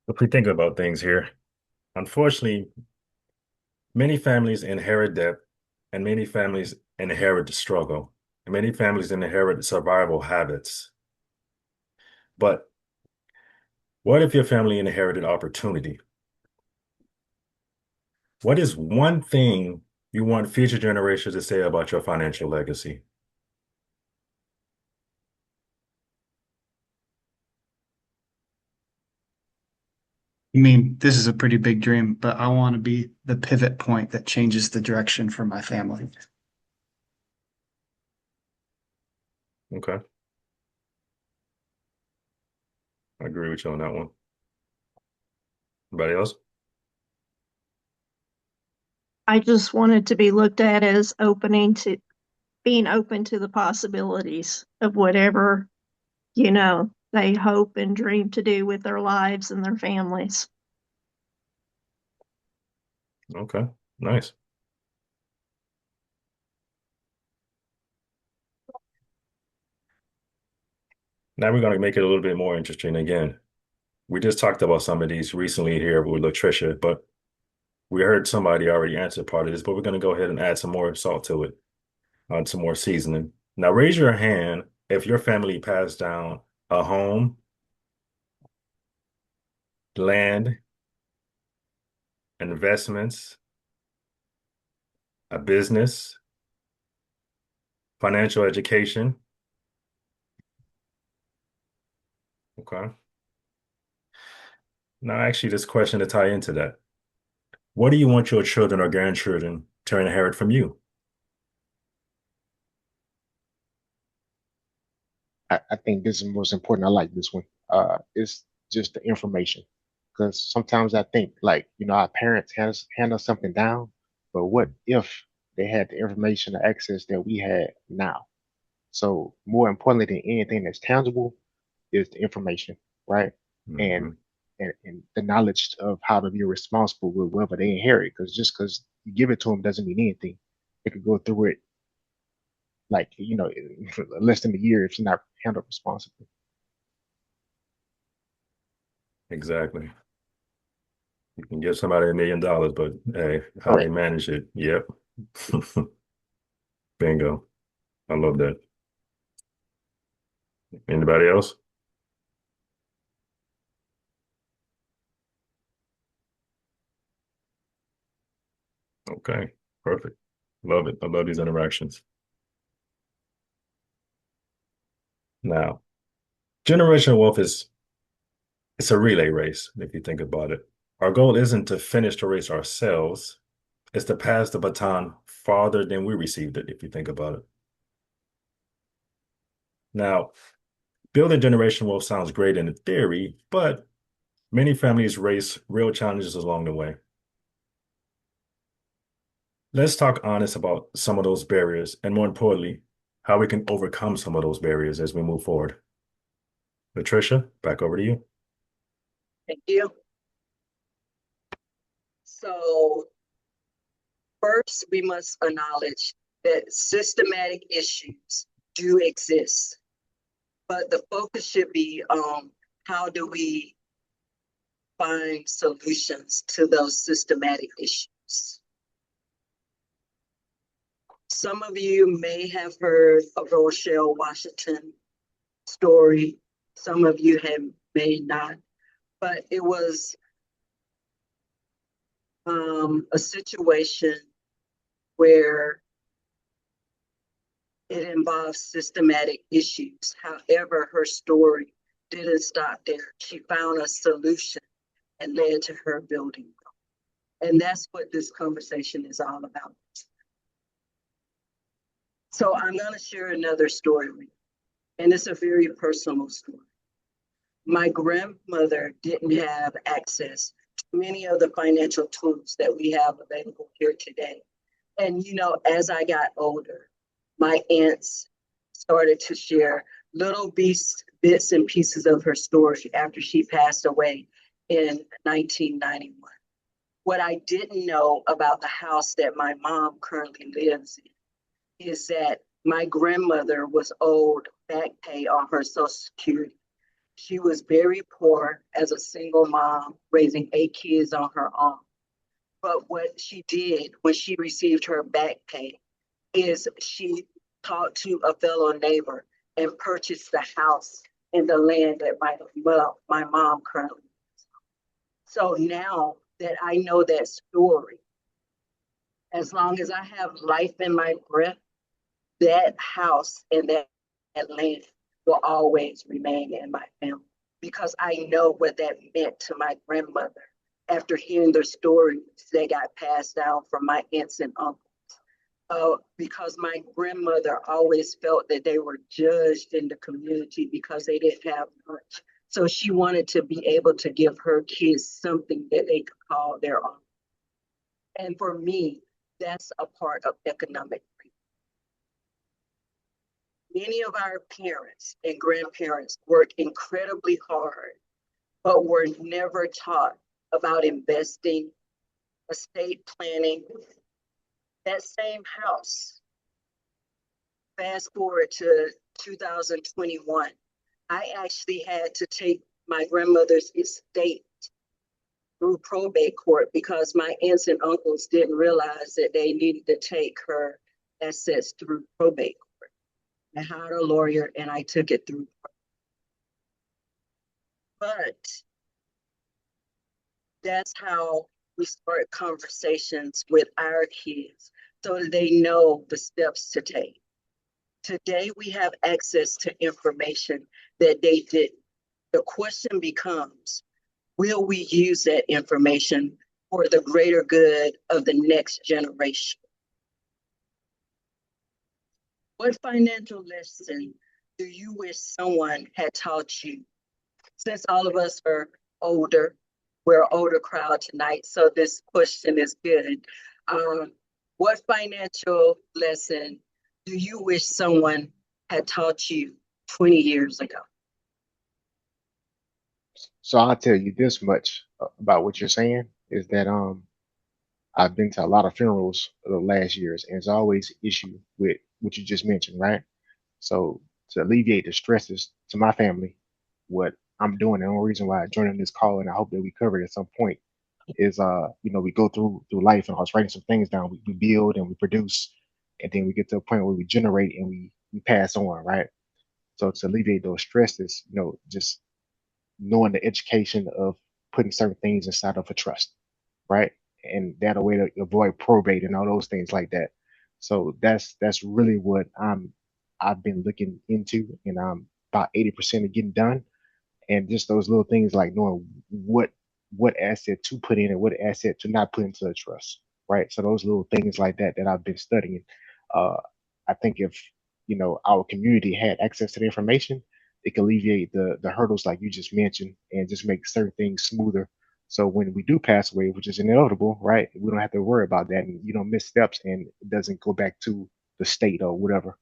If we think about things here, unfortunately, many families inherit debt and many families inherit the struggle. And many families inherit survival habits. But what if your family inherited opportunity? What is one thing you want future generations to say about your financial legacy? I mean, this is a pretty big dream, but I want to be the pivot point that changes the direction for my family. Okay, I agree with you on that one. Anybody else? I just wanted to be looked at as opening to being open to the possibilities of whatever, they hope and dream to do with their lives and their families. Okay, nice. Now we're going to make it a little bit more interesting again. We just talked about some of these recently here with Latricia, but we heard somebody already answer part of this, but we're going to go ahead and add some more salt to it, some more seasoning. Now, raise your hand if your family passed down a home, land, investments, a business, financial education. Okay. Now, actually, this question to tie into that. What do you want your children or grandchildren to inherit from you? I think this is the most important. I like this one. It's just the information. Because sometimes I think like, our parents hand us something down, but what if they had the information or access that we had now? So more importantly than anything that's tangible is the information, right? And Mhm. and the knowledge of how to be responsible with whatever they inherit. Because just because you give it to them doesn't mean anything. They could go through it like, in less than a year if you're not handled responsibly. Exactly. You can give somebody $1 million, but hey, how they Correct. manage it. Yep. Bingo. I love that. Anybody else? Okay. Perfect. Love it. I love these interactions. Now, generational wealth is it's a relay race, if you think about it. Our goal isn't to finish the race ourselves, it's to pass the baton farther than we received it, if you think about it. Now, building generational wealth sounds great in theory, but many families face real challenges along the way. Let's talk honest about some of those barriers and more importantly, how we can overcome some of those barriers as we move forward. Latricia, back over to you. Thank you. So, first, we must acknowledge that systematic issues do exist, but the focus should be on how do we find solutions to those systematic issues. Some of you may have heard of Rochelle Washington story. Some of you may not, but it was a situation where it involves systematic issues. However, her story didn't stop there. She found a solution and led to her building. And that's what this conversation is all about. So I'm going to share another story with you. And it's a very personal story. My grandmother didn't have access to many of the financial tools that we have available here today. And, as I got older, my aunts started to share little bits and pieces of her story after she passed away in 1991. What I didn't know about the house that my mom currently lives in is that my grandmother was owed back pay on her Social Security. She was very poor as a single mom, raising 8 kids on her own. But what she did when she received her back pay is she talked to a fellow neighbor and purchased the house and the land that my mom currently. So now that I know that story, as long as I have life in my breath, that house and that land will always remain in my family because I know what that meant to my grandmother after hearing the stories that got passed down from my aunts and uncles. Because my grandmother always felt that they were judged in the community because they didn't have much. So she wanted to be able to give her kids something that they could call their own. And for me, that's a part of economic freedom. Many of our parents and grandparents worked incredibly hard, but were never taught about investing, estate planning. That same house, fast forward to 2021, I actually had to take my grandmother's estate through probate court because my aunts and uncles didn't realize that they needed to take her assets through probate court. I hired a lawyer and I took it through. But that's how we start conversations with our kids so that they know the steps to take. Today, we have access to information that they didn't. The question becomes, will we use that information for the greater good of the next generation? What financial lesson do you wish someone had taught you? Since all of us are older, we're an older crowd tonight, so this question is good. What financial lesson do you wish someone had taught you 20 years ago? So I'll tell you this much about what you're saying is that I've been to a lot of funerals the last years, and it's always issue with what you just mentioned, right? So to alleviate the stresses to my family, what I'm doing, the only reason why I joined in this call, and I hope that we cover it at some point, is we go through life, and I was writing some things down. We build and we produce, and then we get to a point where we generate and we pass on, right? So to alleviate those stresses, just knowing the education of putting certain things inside of a trust, right? And that a way to avoid probate and all those things like that. So that's really what I've been looking into, and I'm about 80% of getting done. And just those little things like knowing what asset to put in and what asset to not put into a trust, right? So those little things like that that I've been studying. Uh, I think if our community had access to the information, it can alleviate the hurdles like you just mentioned and just make certain things smoother. So when we do pass away, which is inevitable, right? We don't have to worry about that, and you don't miss steps, and it doesn't go back to the state or whatever.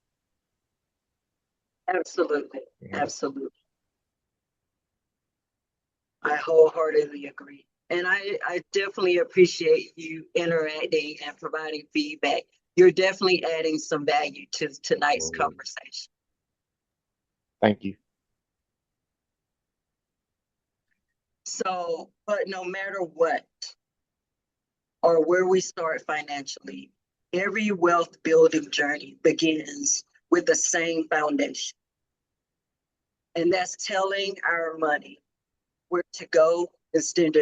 Absolutely, Mhm. absolutely. I wholeheartedly agree. And I definitely appreciate you interacting and providing feedback. You're definitely adding some value to tonight's conversation. Thank you. So, but no matter what or where we start financially, every wealth building journey begins with the same foundation. And that's telling our money where to go instead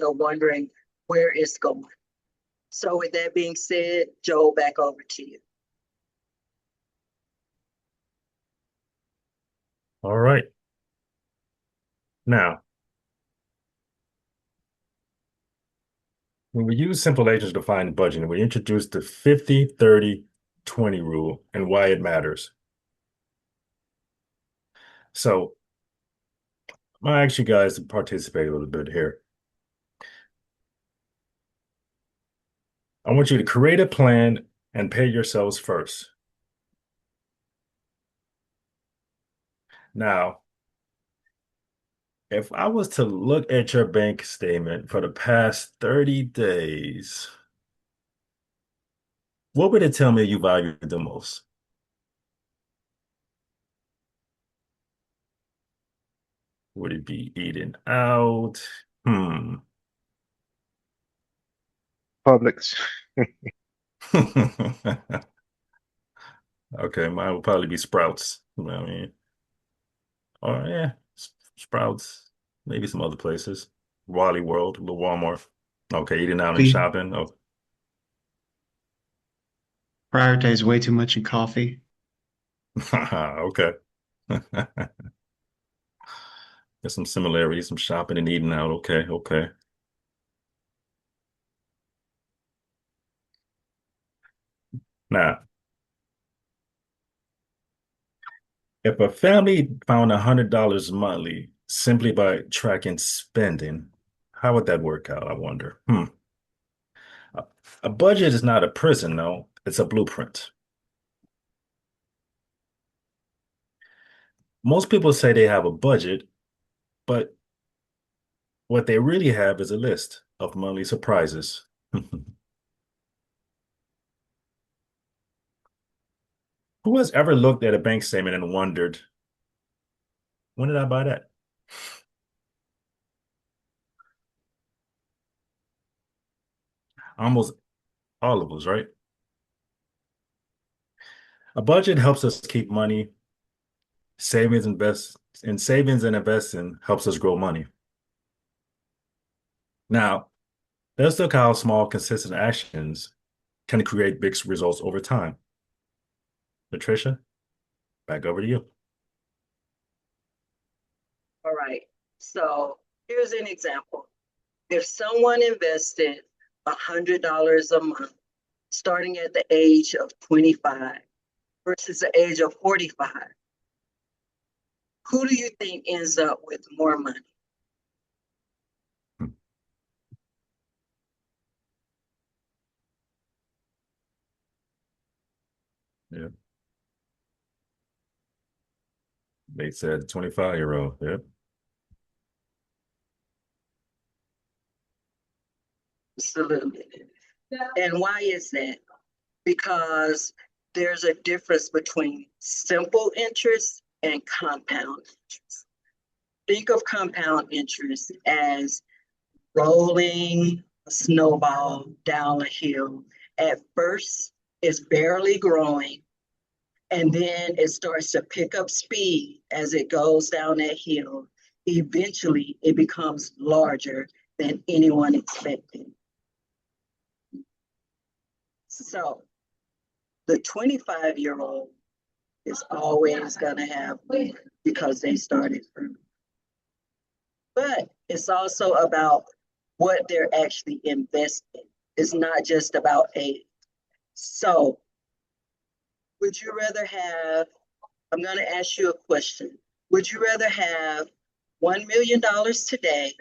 of wondering where it's going. So with that being said, Joel, back over to you. All right. Now, when we use simple agents to find budgeting, we introduce the 50-30-20 rule and why it matters. So I'm gonna ask you guys to participate a little bit here. I want you to create a plan and pay yourselves first. Now, if I was to look at your bank statement for the past 30 days, what would it tell me you value the most? Would it be eating out? Hmm. Publix. Okay, mine would probably be Sprouts. I mean, oh yeah, Sprouts. Maybe some other places. Wally World, the Walmart. Okay, eating out and Coffee. shopping. Oh, Prioritize way too much in coffee. okay. There's some similarities, some shopping and eating out. Okay, okay. Now, if a family found $100 monthly simply by tracking spending, how would that work out? I wonder. A a budget is not a prison, no. It's a blueprint. Most people say they have a budget, but what they really have is a list of monthly surprises. Who has ever looked at a bank statement and wondered, when did I buy that? Almost all of us, right? A budget helps us keep money. Savings and investing helps us grow money. Now, let's look how small, consistent actions can create big results over time. Latricia, back over to you. All right. So here's an example. If someone invested $100 a month, starting at the age of 25 versus the age of 45, who do you think ends up with more money? Yeah, they said 25-year-old. Yep. Absolutely. And why is that? Because there's a difference between simple interest and compound interest. Think of compound interest as rolling a snowball down a hill. At first, it's barely growing, and then it starts to pick up speed as it goes down that hill. Eventually, it becomes larger than anyone expected. So, the 25-year-old is always going to have more because they started early. But it's also about what they're actually investing. It's not just about age. So, would you rather have, I'm going to ask you a question. Would you rather have $1 million today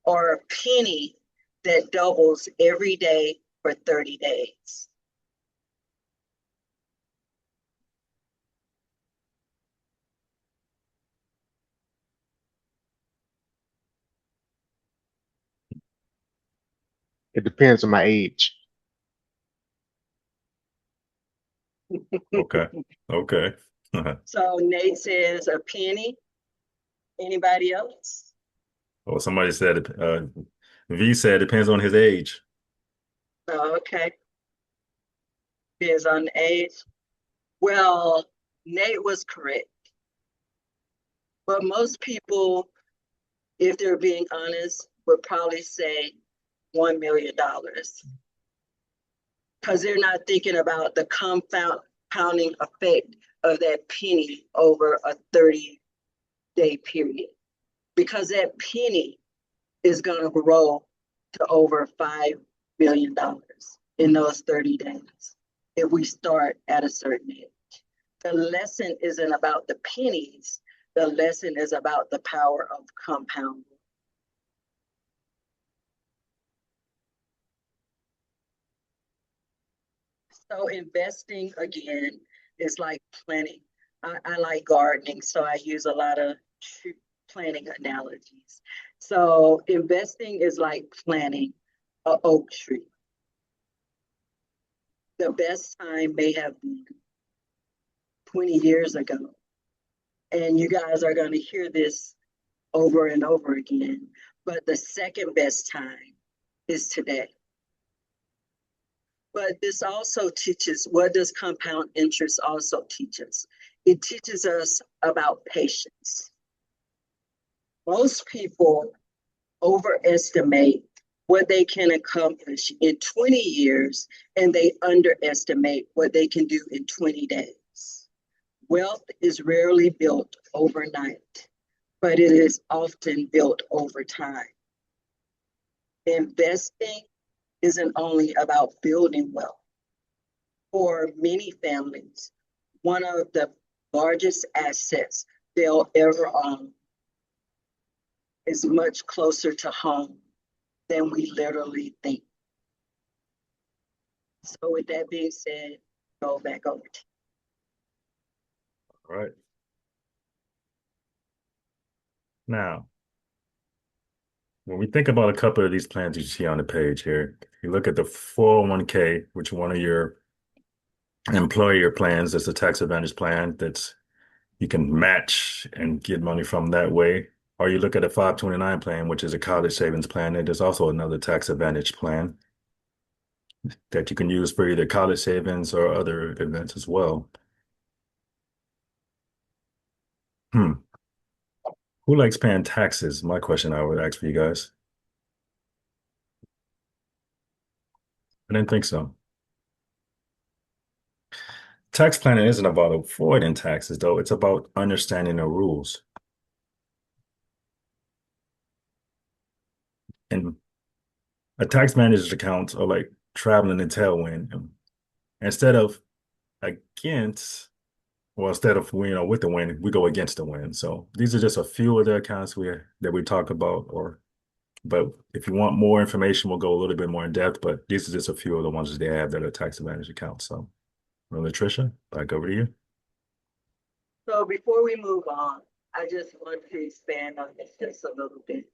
or a penny that doubles every day for 30 days? It depends on my age. Okay. Okay. So Nate says a penny. Anybody else? Well, somebody said, V said depends on his age. Oh, okay. Depends on the age. Well, Nate was correct. But most people, if they're being honest, would probably say $1 million because they're not thinking about the compounding effect of that penny over a 30-day period. Because that penny is going to grow to over $5 million in those 30 days if we start at a certain age. The lesson isn't about the pennies, the lesson is about the power of compounding. So investing again is like planting. I like gardening, so I use a lot of planting analogies. So investing is like planting an oak tree. The best time may have been 20 years ago. And you guys are going to hear this over and over again, but the second best time is today. But this also teaches, what does compound interest also teach us? It teaches us about patience. Most people overestimate what they can accomplish in 20 years, and they underestimate what they can do in 20 days. Wealth is rarely built overnight, but it is often built over time. Investing isn't only about building wealth. For many families, one of the largest assets they'll ever own is much closer to home than we literally think. So with that being said, go back over to All right. Now, when we think about a couple of these plans you see on the page here, you look at the 401k, which one of your employer plans, that's a tax advantage plan that's you can match and get money from that way. Or you look at a 529 plan, which is a college savings plan. It is also another tax advantage plan that you can use for either college savings or other events as well. Hmm. Who likes paying taxes? My question I would ask for you guys. I didn't think so. Tax planning isn't about avoiding taxes, though. It's about understanding the rules. And a tax manager's accounts are like traveling in tailwind. Instead of against, well, instead of with the wind, we go against the wind. So these are just a few of the accounts that we talk about. But if you want more information, we'll go a little bit more in depth. But these are just a few of the ones that they have that are tax advantage accounts. So, well, Latricia, back over to you. So before we move on, I just want to expand on this just a little bit.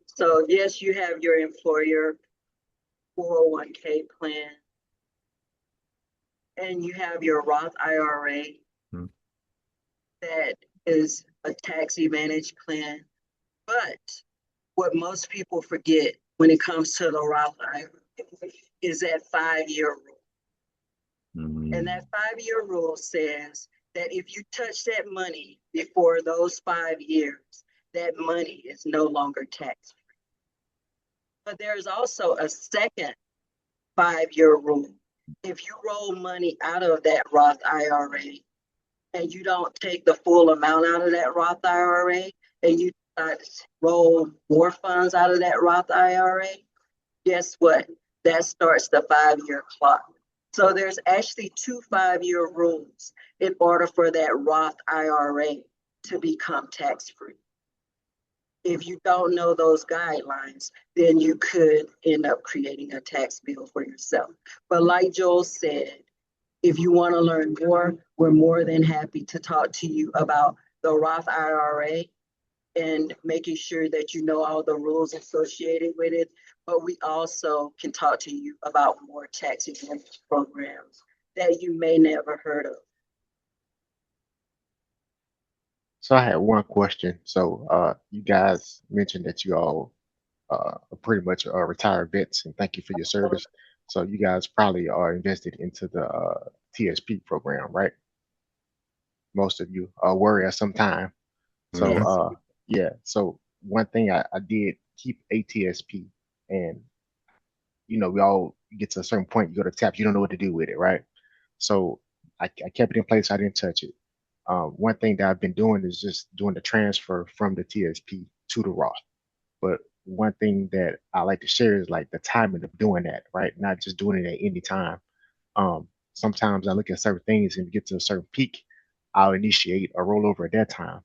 So yes, you have your employer 401k plan, and you have your Roth IRA Hmm. that is a tax advantage plan. But what most people forget when it comes to the Roth IRA is that 5-year rule. And that 5-year rule says that if you touch that money before those 5 years, that money is no longer tax free. But there's also a second 5-year rule. If you roll money out of that Roth IRA and you don't take the full amount out of that Roth IRA and you roll more funds out of that Roth IRA, guess what? That starts the 5-year clock. So there's actually 2 5-year rules in order for that Roth IRA to become tax-free. If you don't know those guidelines, then you could end up creating a tax bill for yourself. But like Joel said, if you want to learn more, we're more than happy to talk to you about the Roth IRA and making sure that you know all the rules associated with it. But we also can talk to you about more tax advantage programs that you may never heard of. So I had one question. So you guys mentioned that you all are pretty much retired vets, and thank you for your service. So you guys probably are invested into the TSP program, right? Most of you were at some time. So Mhm. yeah. So one thing I did keep a TSP, and we all get to a certain point, you go to taps, you don't know what to do with it, right? So I kept it in place. I didn't touch it. One thing that I've been doing is just doing the transfer from the TSP to the Roth. But one thing that I like to share is like the timing of doing that, right? Not just doing it at any time. Sometimes I look at certain things and get to a certain peak, I'll initiate a rollover at that time.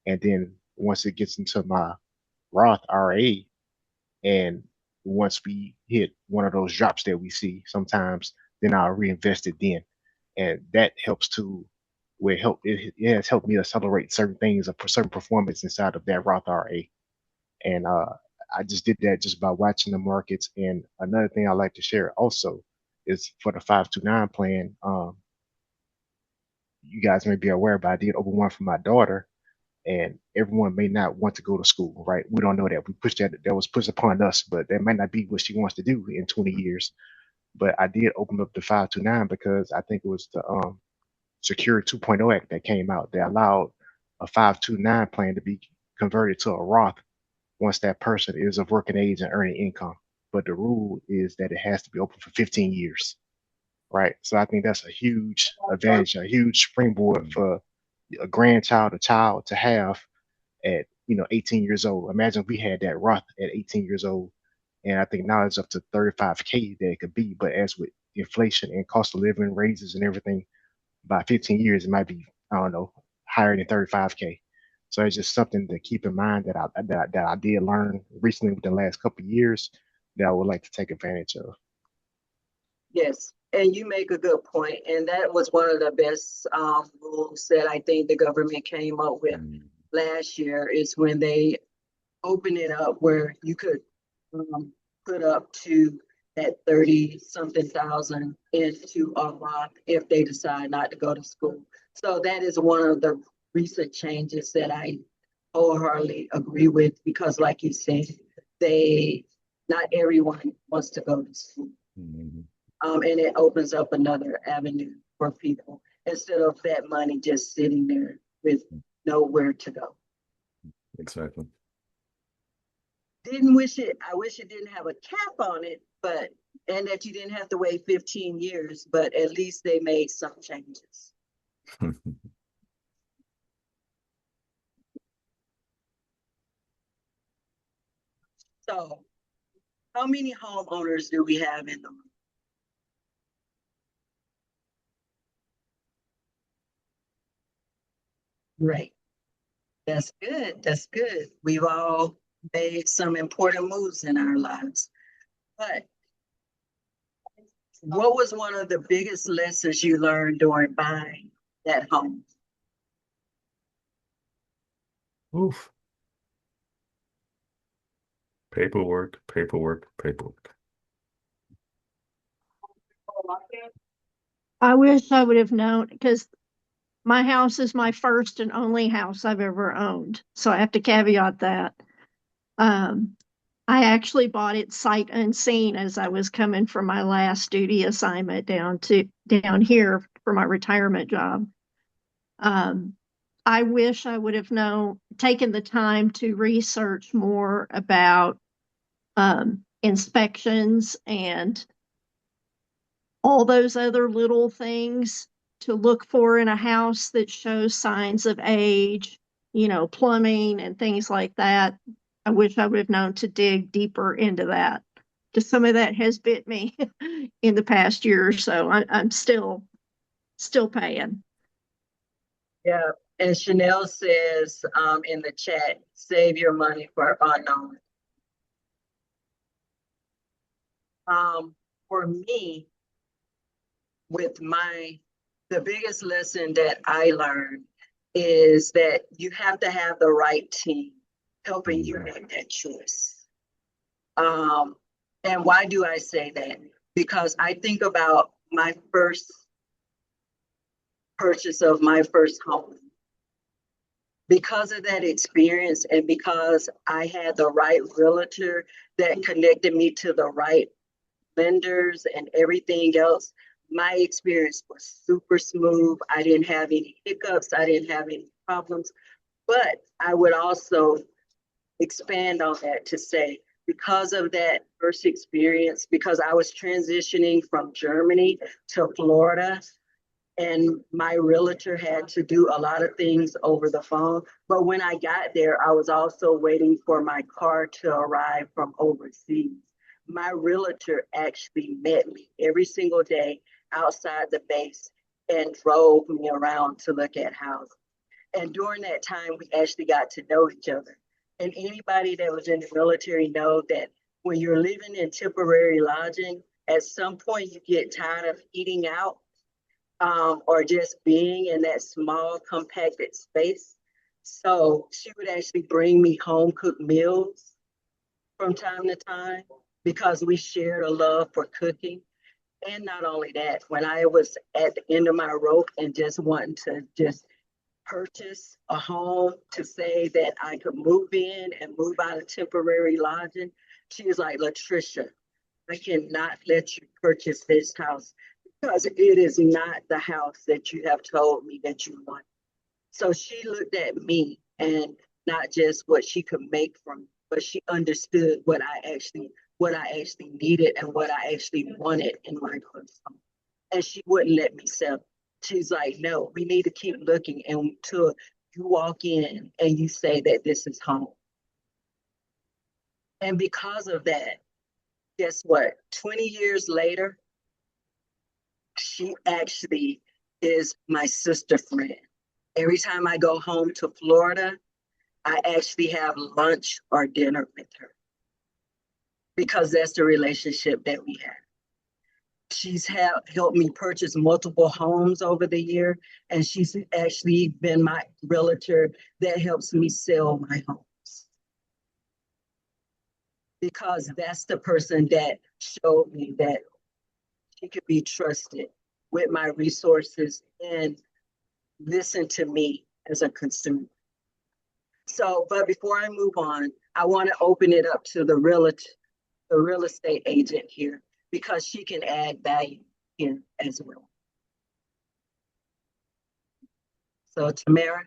And then once it gets into my Roth IRA, and once we hit one of those drops that we see sometimes, then I'll reinvest it then. And that helps to where it has helped me accelerate certain things for certain performance inside of that Roth IRA. And I just did that just by watching the markets. And another thing I like to share also is for the 529 plan. You guys may be aware, but I did open one for my daughter, and everyone may not want to go to school, right? We don't know that. We pushed that was pushed upon us, but that might not be what she wants to do in 20 years. But I did open up the 529 because I think it was the Secure 2.0 Act that came out that allowed a 529 plan to be converted to a Roth once that person is of working age and earning income. But the rule is that it has to be open for 15 years, right? So I think that's a huge advantage, a huge springboard for a grandchild, a child to have at 18 years old. Imagine if we had that Roth at 18 years old, and I think now it's up to 35K that it could be. But as with inflation and cost of living raises and everything, by 15 years it might be, I don't know, higher than 35K. So it's just something to keep in mind that I did learn recently within the last couple of years that I would like to take advantage of. Yes, and you make a good point, and that was one of the best rules that I think the government came up with last year is when they opened it up where you could put up to that 30 something thousand into a Roth if they decide not to go to school. So that is one of the recent changes that I wholeheartedly agree with because, like you said, not everyone wants to go to school. And it opens up another avenue for people instead of that money just sitting there with nowhere to go. Exactly. I wish it didn't have a cap on it, and that you didn't have to wait 15 years, but at least they made some changes. So, how many homeowners do we have in the room? Right. That's good. That's good. We've all made some important moves in our lives. But what was one of the biggest lessons you learned during buying that home? Oof. Paperwork, paperwork, paperwork. I wish I would have known because my house is my first and only house I've ever owned. So I have to caveat that. I actually bought it sight unseen as I was coming from my last duty assignment down here for my retirement job. I wish I would have taken the time to research more about inspections and all those other little things to look for in a house that shows signs of age, plumbing and things like that. I wish I would have known to dig deeper into that. Just some of that has bit me in the past year or so. I'm still paying. Yeah, and Chanel says in the chat, save your money for unknown. For me, the biggest lesson that I learned is that you have to have the right team helping you make that choice. And why do I say that? Because I think about my first purchase of my first home. Because of that experience and because I had the right realtor that connected me to the right lenders and everything else, my experience was super smooth. I didn't have any hiccups. I didn't have any problems. But I would also expand on that to say, because of that first experience, because I was transitioning from Germany to Florida, and my realtor had to do a lot of things over the phone. But when I got there, I was also waiting for my car to arrive from overseas. My realtor actually met me every single day outside the base and drove me around to look at houses. And during that time, we actually got to know each other. And anybody that was in the military know that when you're living in temporary lodging, at some point you get tired of eating out or just being in that small, compacted space. So she would actually bring me home cooked meals from time to time because we shared a love for cooking. And not only that, when I was at the end of my rope and just wanting to just purchase a home to say that I could move in and move out of temporary lodging, she was like, Latricia, I cannot let you purchase this house because it is not the house that you have told me that you want. So she looked at me and not just what she could make from me, but she understood what I actually needed and what I actually wanted in my first home. And she wouldn't let me sell. She's like, no, we need to keep looking until you walk in and you say that this is home. And because of that, guess what? 20 years later, she actually is my sister friend. Every time I go home to Florida, I actually have lunch or dinner with her because that's the relationship that we have. She's helped me purchase multiple homes over the year, and she's actually been my realtor that helps me sell my homes. Because that's the person that showed me that she could be trusted with my resources and listen to me as a consumer. So, but before I move on, I want to open it up to the real estate agent here because she can add value here as well. So, Tamara.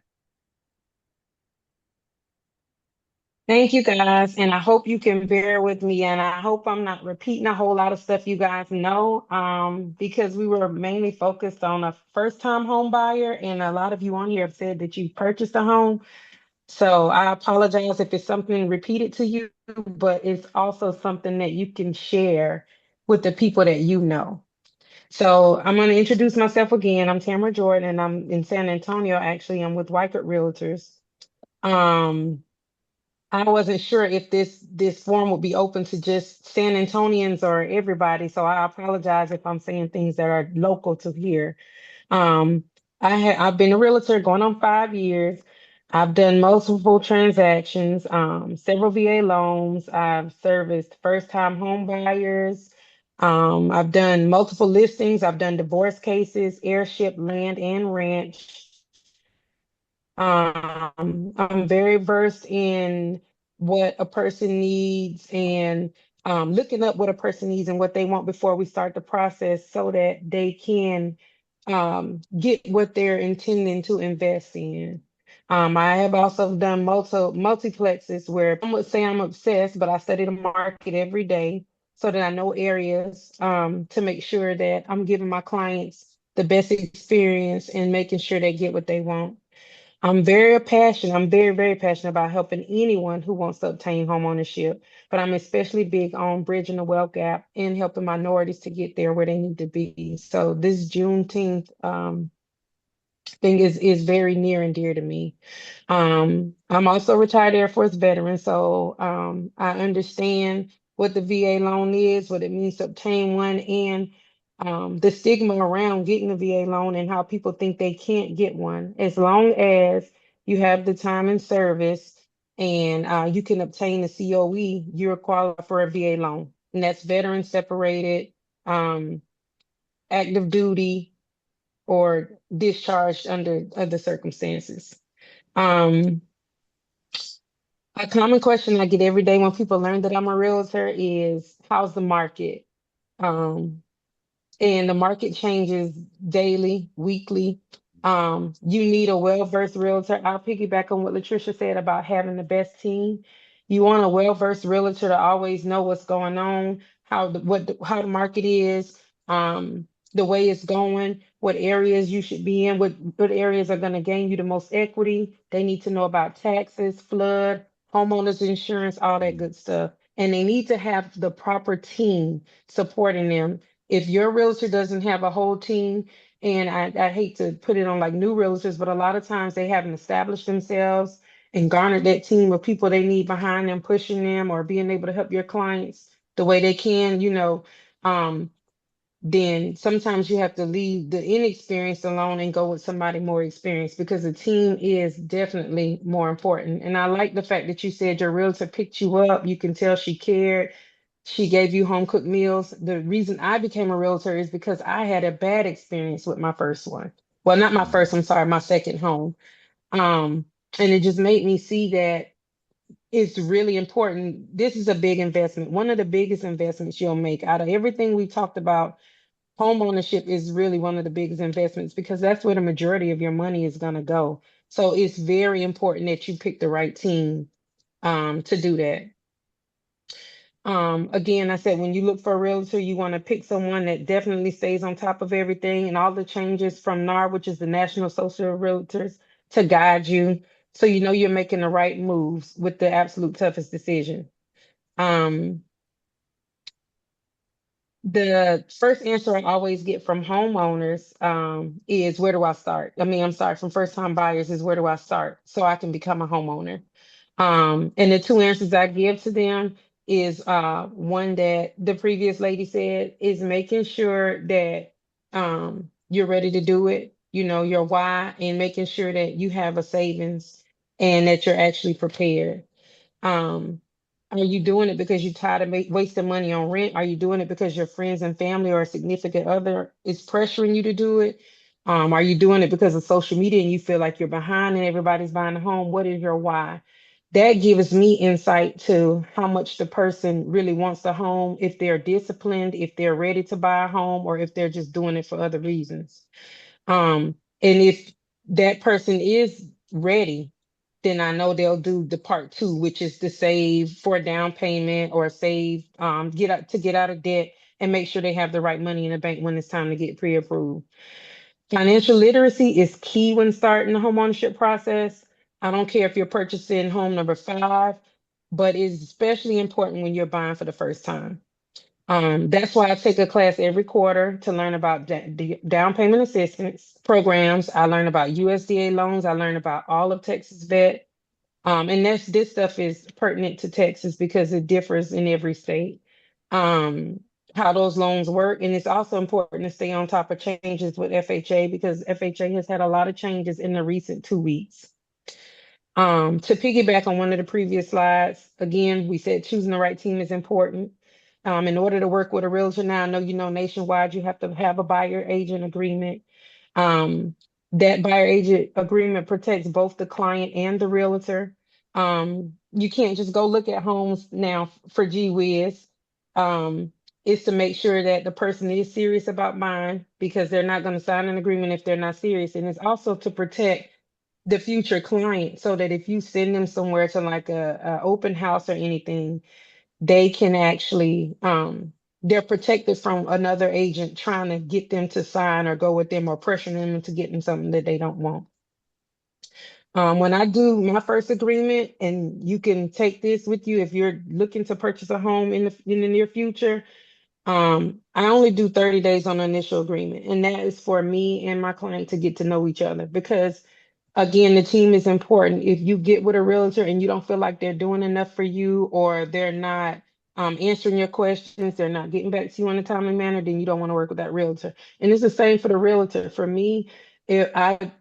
Thank you guys, and I hope you can bear with me, and I hope I'm not repeating a whole lot of stuff you guys know, because we were mainly focused on a first-time home buyer, and a lot of you on here have said that you purchased a home. So I apologize if it's something repeated to you, but it's also something that you can share with the people that you know. So I'm going to introduce myself again. I'm Tamara Jordan, and I'm in San Antonio. Actually, I'm with Wycott Realtors. Um, I wasn't sure if this forum would be open to just San Antonians or everybody, so I apologize if I'm saying things that are local to here. Um, I've been a realtor going on 5 years. I've done multiple transactions, several VA loans. I've serviced first-time home buyers. I've done multiple listings. I've done divorce cases, heirship, land, and ranch. I'm very versed in what a person needs and looking up what a person needs and what they want before we start the process so that they can get what they're intending to invest in. I have also done multiplexes where I would say I'm obsessed, but I study the market every day so that I know areas to make sure that I'm giving my clients the best experience and making sure they get what they want. I'm very, very passionate about helping anyone who wants to obtain homeownership, but I'm especially big on bridging the wealth gap and helping minorities to get there where they need to be. So this Juneteenth thing is very near and dear to me. I'm also a retired Air Force veteran, so I understand what the VA loan is, what it means to obtain one, and the stigma around getting a VA loan and how people think they can't get one. As long as you have the time and service and you can obtain the COE, you're qualified for a VA loan. And that's veteran separated, um, active duty, or discharged under other circumstances. Um, a common question I get every day when people learn that I'm a realtor is, how's the market? Um, and the market changes daily, weekly. You need a well-versed realtor. I'll piggyback on what Latricia said about having the best team. You want a well-versed realtor to always know what's going on, how the market is, the way it's going, what areas you should be in, what areas are going to gain you the most equity. They need to know about taxes, flood, homeowners insurance, all that good stuff. And they need to have the proper team supporting them. If your realtor doesn't have a whole team, and I hate to put it on like new realtors, but a lot of times they haven't established themselves and garnered that team of people they need behind them, pushing them or being able to help your clients the way they can, um, then sometimes you have to leave the inexperienced alone and go with somebody more experienced because the team is definitely more important. And I like the fact that you said your realtor picked you up. You can tell she cared. She gave you home cooked meals. The reason I became a realtor is because I had a bad experience with my first one. Well, not my first, I'm sorry, my second home. Um, and it just made me see that it's really important. This is a big investment. One of the biggest investments you'll make out of everything we talked about. Home ownership is really one of the biggest investments because that's where the majority of your money is going to go. So it's very important that you pick the right team to do that. Again, I said when you look for a realtor, you want to pick someone that definitely stays on top of everything and all the changes from NAR, which is the National Social Realtors, to guide you so you know you're making the right moves with the absolute toughest decision. Um, the first answer I always get from homeowners is where do I start? I mean, I'm sorry, from first time buyers is where do I start so I can become a homeowner? And the two answers I give to them is one that the previous lady said is making sure that you're ready to do it, you know, your why, and making sure that you have a savings and that you're actually prepared. Um, are you doing it because you're tired of wasting money on rent? Are you doing it because your friends and family or a significant other is pressuring you to do it? Are you doing it because of social media and you feel like you're behind and everybody's buying a home? What is your why? That gives me insight to how much the person really wants a home, if they're disciplined, if they're ready to buy a home, or if they're just doing it for other reasons. And if that person is ready, then I know they'll do the part two, which is to save for a down payment or save, get out of debt and make sure they have the right money in the bank when it's time to get pre-approved. Financial literacy is key when starting the homeownership process. I don't care if you're purchasing home number 5, but it's especially important when you're buying for the first time. That's why I take a class every quarter to learn about the down payment assistance programs. I learn about USDA loans. I learn about all of Texas Vet. And this stuff is pertinent to Texas because it differs in every state. Um, how those loans work. And it's also important to stay on top of changes with FHA because FHA has had a lot of changes in the recent 2 weeks. To piggyback on one of the previous slides, again, we said choosing the right team is important. In order to work with a realtor now, I know you know nationwide, you have to have a buyer agent agreement. Um, that buyer agent agreement protects both the client and the realtor. You can't just go look at homes now for gee whiz. Um, it's to make sure that the person is serious about buying because they're not going to sign an agreement if they're not serious. And it's also to protect the future client so that if you send them somewhere to like a open house or anything, they can actually they're protected from another agent trying to get them to sign or go with them or pressuring them into getting something that they don't want. When I do my first agreement, and you can take this with you if you're looking to purchase a home in the near future, I only do 30 days on the initial agreement, and that is for me and my client to get to know each other because again, the team is important. If you get with a realtor and you don't feel like they're doing enough for you or they're not answering your questions, they're not getting back to you in a timely manner, then you don't want to work with that realtor. And it's the same for the realtor. For me, if I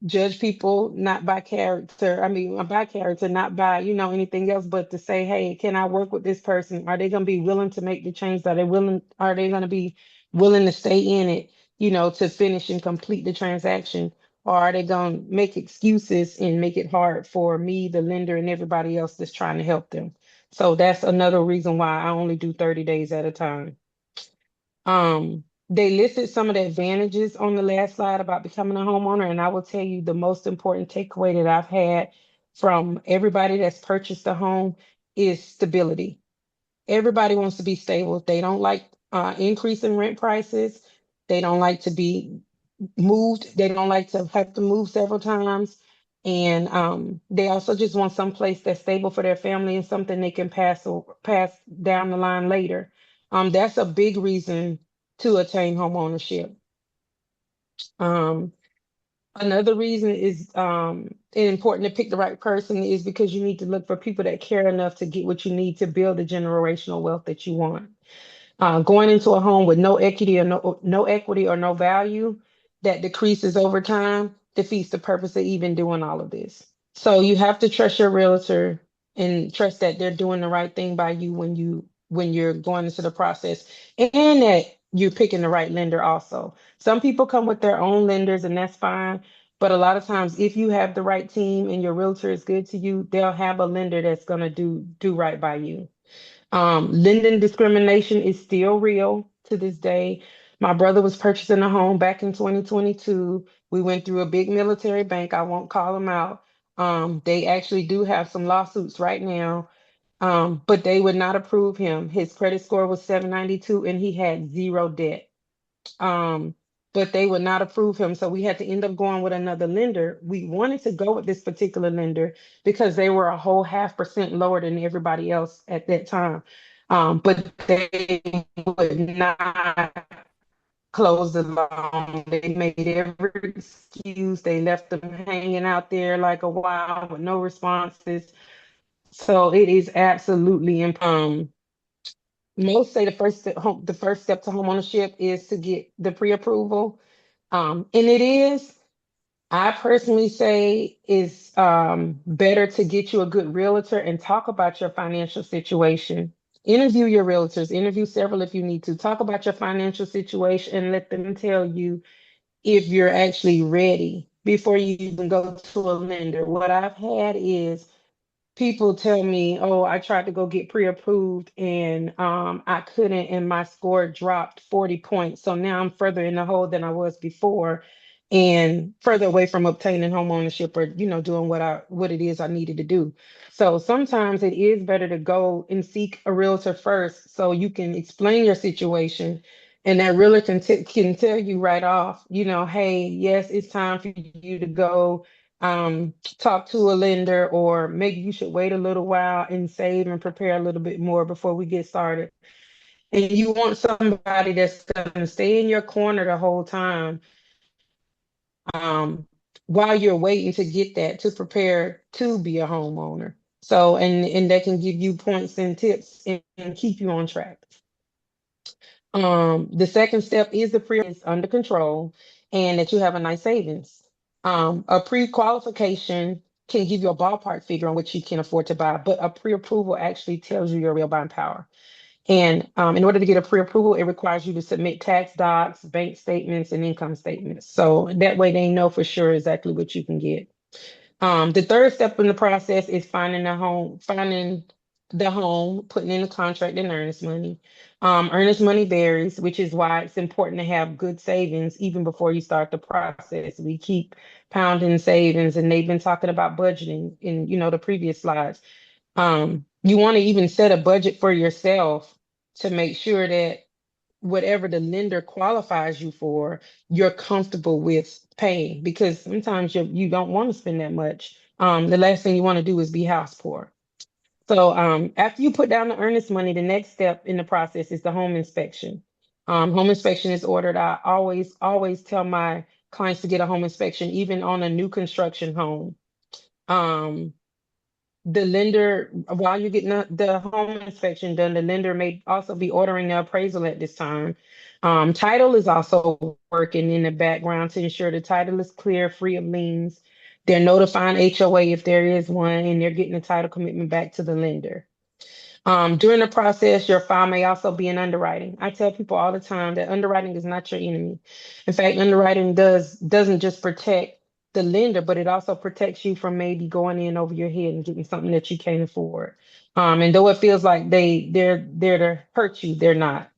judge people not by character. I mean, by character, not by, you know, anything else, but to say, hey, can I work with this person? Are they going to be willing to make the change? Are they going to be willing to stay in it, you know, to finish and complete the transaction? Or are they going to make excuses and make it hard for me, the lender, and everybody else that's trying to help them? So that's another reason why I only do 30 days at a time. They listed some of the advantages on the last slide about becoming a homeowner, and I will tell you the most important takeaway that I've had from everybody that's purchased a home is stability. Everybody wants to be stable. They don't like increase in rent prices. They don't like to be moved. They don't like to have to move several times. And they also just want some place that's stable for their family and something they can pass down the line later. That's a big reason to attain home ownership. Um, Another reason is important to pick the right person is because you need to look for people that care enough to get what you need to build the generational wealth that you want. Going into a home with no equity or no value that decreases over time defeats the purpose of even doing all of this. So you have to trust your realtor and trust that they're doing the right thing by you when you're going into the process, and that you're picking the right lender also. Some people come with their own lenders, and that's fine. But a lot of times, if you have the right team and your realtor is good to you, they'll have a lender that's gonna do right by you. Lending discrimination is still real to this day. My brother was purchasing a home back in 2022. We went through a big military bank. I won't call them out. They actually do have some lawsuits right now, but they would not approve him. His credit score was 792 and he had zero debt. Um, but they would not approve him. So we had to end up going with another lender. We wanted to go with this particular lender because they were a whole 0.5% lower than everybody else at that time. But they would not close the loan. They made every excuse. They left them hanging out there like a while with no responses. So it is absolutely most say the first step to homeownership is to get the pre-approval. And it is, I personally say is better to get you a good realtor and talk about your financial situation. Interview your realtors, interview several if you need to. Talk about your financial situation and let them tell you if you're actually ready before you even go to a lender. What I've had is people tell me, "Oh, I tried to go get pre-approved and I couldn't, and my score dropped 40 points. So now I'm further in the hole than I was before, and further away from obtaining home ownership or doing what it is I needed to do." So sometimes it is better to go and seek a realtor first, so you can explain your situation, and that realtor can tell you right off, hey, yes, it's time for you to go. Talk to a lender, or maybe you should wait a little while and save and prepare a little bit more before we get started. And you want somebody that's going to stay in your corner the whole time, um, while you're waiting to get that to prepare to be a homeowner. So, and that can give you points and tips and keep you on track. The second step is the pre is under control and that you have a nice savings. A pre-qualification can give you a ballpark figure on what you can afford to buy, but a pre-approval actually tells you your real buying power. And in order to get a pre-approval, it requires you to submit tax docs, bank statements, and income statements. So that way they know for sure exactly what you can get. The third step in the process is finding the home, putting in the contract and earnest money. Earnest money varies, which is why it's important to have good savings even before you start the process. We keep pounding savings, and they've been talking about budgeting in, the previous slides. You want to even set a budget for yourself to make sure that whatever the lender qualifies you for, you're comfortable with paying, because sometimes you don't want to spend that much. The last thing you want to do is be house poor. So after you put down the earnest money, the next step in the process is the home inspection. Home inspection is ordered. I always tell my clients to get a home inspection, even on a new construction home. Um, the lender, while you're getting the home inspection done, the lender may also be ordering the appraisal at this time. Title is also working in the background to ensure the title is clear, free of liens. They're notifying HOA if there is one, and they're getting the title commitment back to the lender. During the process, your file may also be in underwriting. I tell people all the time that underwriting is not your enemy. In fact, underwriting doesn't just protect the lender, but it also protects you from maybe going in over your head and getting something that you can't afford. And though it feels like they're there to hurt you, they're not.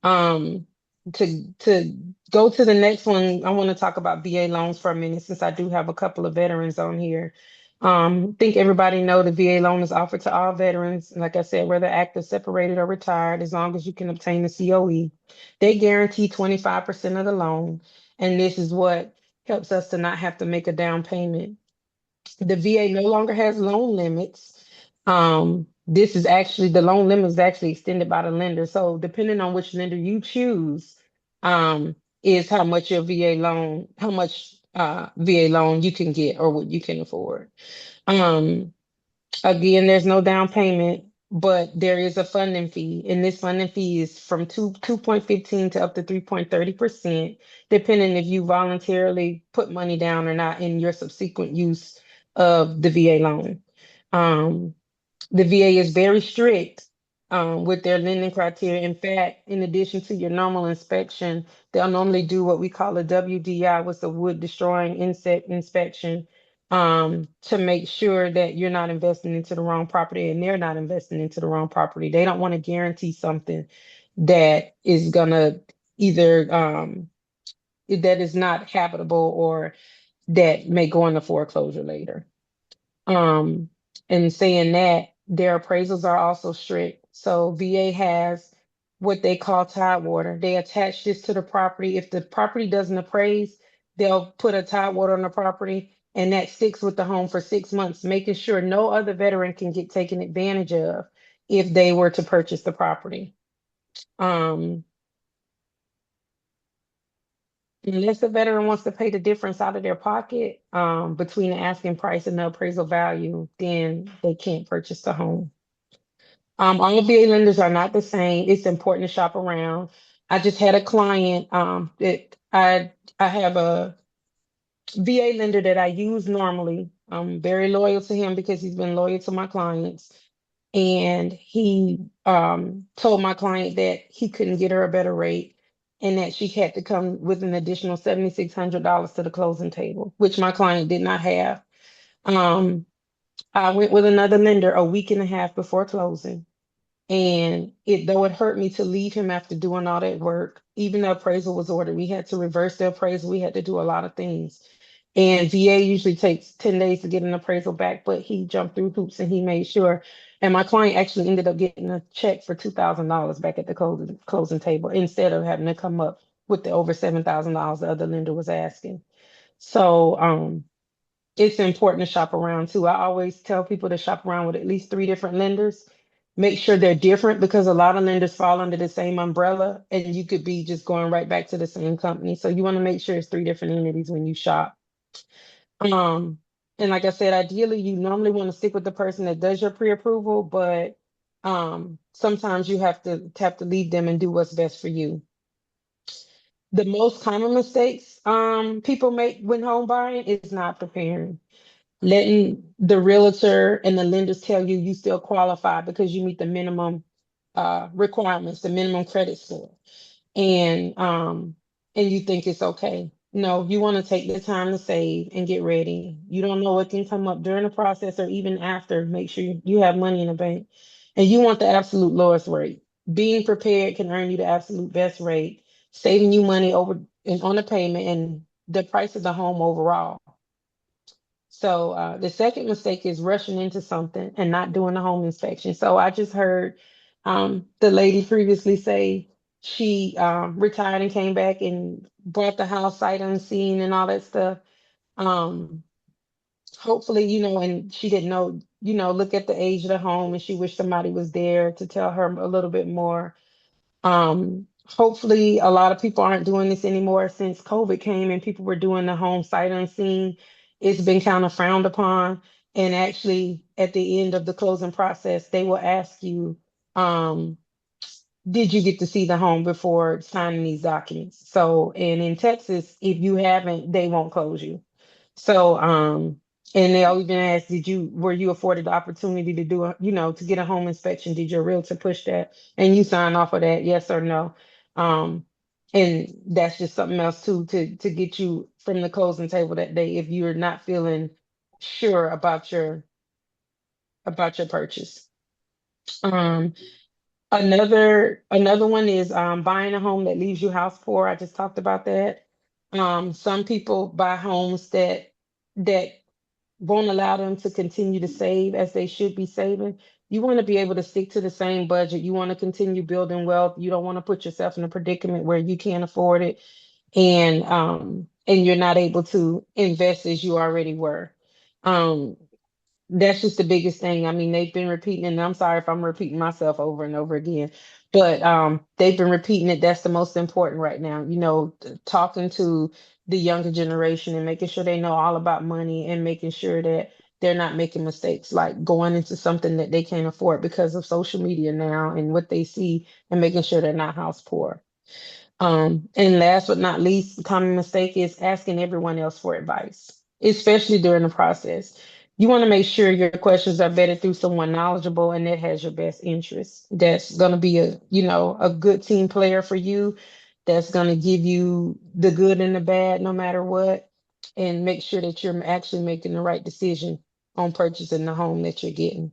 Um, to go to the next one, I want to talk about VA loans for a minute, since I do have a couple of veterans on here. I think everybody know the VA loan is offered to all veterans. Like I said, whether active, separated, or retired, as long as you can obtain the COE. They guarantee 25% of the loan, and this is what helps us to not have to make a down payment. The VA no longer has loan limits. This is actually the loan limit is actually extended by the lender. So depending on which lender you choose, is how much your how much VA loan you can get or what you can afford. Um, Again, there's no down payment, but there is a funding fee, and this funding fee is from 2.15 to up to 3.30%, depending if you voluntarily put money down or not in your subsequent use of the VA loan. Um, the VA is very strict with their lending criteria. In fact, in addition to your normal inspection, they'll normally do what we call a WDI, what's a wood destroying insect inspection, to make sure that you're not investing into the wrong property and they're not investing into the wrong property. They don't want to guarantee something that is gonna either that is not habitable or that may go into foreclosure later. Um, and saying that, their appraisals are also strict. So VA has what they call Tidewater. They attach this to the property. If the property doesn't appraise, they'll put a Tidewater on the property and that sticks with the home for 6 months, making sure no other veteran can get taken advantage of if they were to purchase the property. Um, Unless the veteran wants to pay the difference out of their pocket, between the asking price and the appraisal value, then they can't purchase the home. All VA lenders are not the same. It's important to shop around. I just had a client, that I have a VA lender that I use normally. I'm very loyal to him because he's been loyal to my clients. And he told my client that he couldn't get her a better rate and that she had to come with an additional $7,600 to the closing table, which my client did not have. Um, I went with another lender a week and a half before closing. And though it hurt me to leave him after doing all that work, even the appraisal was ordered, we had to reverse the appraisal. We had to do a lot of things. And VA usually takes 10 days to get an appraisal back, but he jumped through hoops and he made sure. And my client actually ended up getting a check for $2,000 back at the closing table instead of having to come up with the over $7,000 the other lender was asking. So it's important to shop around too. I always tell people to shop around with at least 3 different lenders. Make sure they're different because a lot of lenders fall under the same umbrella and you could be just going right back to the same company. So you want to make sure it's 3 different entities when you shop. Um, and like I said, ideally you normally want to stick with the person that does your pre-approval, but sometimes you have to leave them and do what's best for you. The most common mistakes people make when home buying is not preparing, letting the realtor and the lenders tell you still qualify because you meet the minimum requirements, the minimum credit score, and you think it's okay. No, you want to take the time to save and get ready. You don't know what can come up during the process or even after. Make sure you have money in the bank, and you want the absolute lowest rate. Being prepared can earn you the absolute best rate, saving you money over and on the payment and the price of the home overall. So the second mistake is rushing into something and not doing the home inspection. So I just heard the lady previously say she retired and came back and bought the house sight unseen and all that stuff. Um, Hopefully, and she didn't know, look at the age of the home and she wished somebody was there to tell her a little bit more. Hopefully a lot of people aren't doing this anymore since COVID came and people were doing the home sight unseen. It's been kind of frowned upon. And actually, at the end of the closing process, they will ask you, um, did you get to see the home before signing these documents? So, and in Texas, if you haven't, they won't close you. So, and they'll even ask, were you afforded the opportunity to to get a home inspection? Did your realtor push that? And you sign off of that, yes or no? Um, and that's just something else too, to get you from the closing table that day if you're not feeling sure about your purchase. Um, another one is buying a home that leaves you house poor. I just talked about that. Some people buy homes that won't allow them to continue to save as they should be saving. You want to be able to stick to the same budget. You want to continue building wealth. You don't want to put yourself in a predicament where you can't afford it and you're not able to invest as you already were. Um, that's just the biggest thing. I mean, they've been repeating it, and I'm sorry if I'm repeating myself over and over again, but they've been repeating it. That's the most important right now. Talking to the younger generation and making sure they know all about money and making sure that they're not making mistakes like going into something that they can't afford because of social media now and what they see and making sure they're not house poor. And last but not least, the common mistake is asking everyone else for advice, especially during the process. you want to make sure your questions are vetted through someone knowledgeable and that has your best interest. That's going to be a good team player for you. That's going to give you the good and the bad no matter what, and make sure that you're actually making the right decision on purchasing the home that you're getting.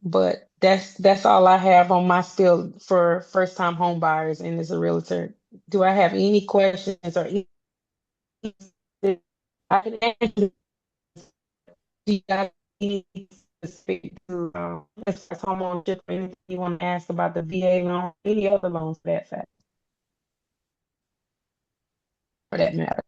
But that's all I have on my spiel for first time home buyers and as a realtor. Do I have any questions or I can answer? Do you have any specific to as far as homeownership or anything you want to ask about the VA loan, any other loans for that fact, for that matter?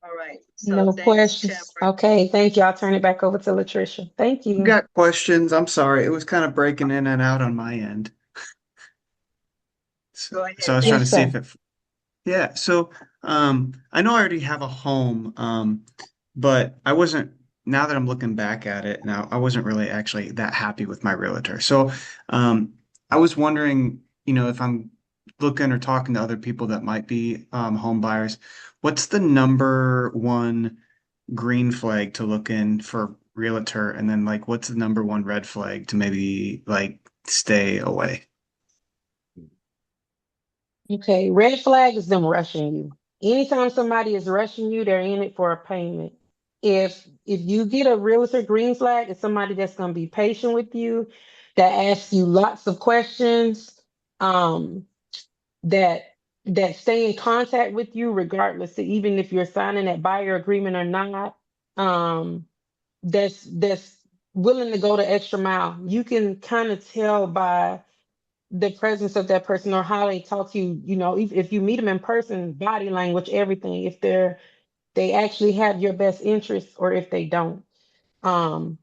All right, so No thanks, questions. Chambers. Okay, thank you. I'll turn it back over to Latricia. Thank you. Got questions. I'm sorry. It was kind of breaking in and out on my end. Go So ahead, I was trying to Yes, see sir. if it, yeah. So, I know I already have a home, but I wasn't, now that I'm looking back at it now, I wasn't really actually that happy with my realtor. So, um, I was wondering, if I'm looking or talking to other people that might be, home buyers, what's the number one green flag to look in for realtor? And then like, what's the number one red flag to maybe like stay away? Okay, red flag is them rushing you. Anytime somebody is rushing you, they're in it for a payment. If you get a realtor green flag, it's somebody that's going to be patient with you, that asks you lots of questions, um, that that stay in contact with you regardless of even if you're signing that buyer agreement or not. Um, that's willing to go the extra mile. You can kind of tell by the presence of that person or how they talk to you, if you meet them in person, body language, everything, if they actually have your best interests or if they don't. Um,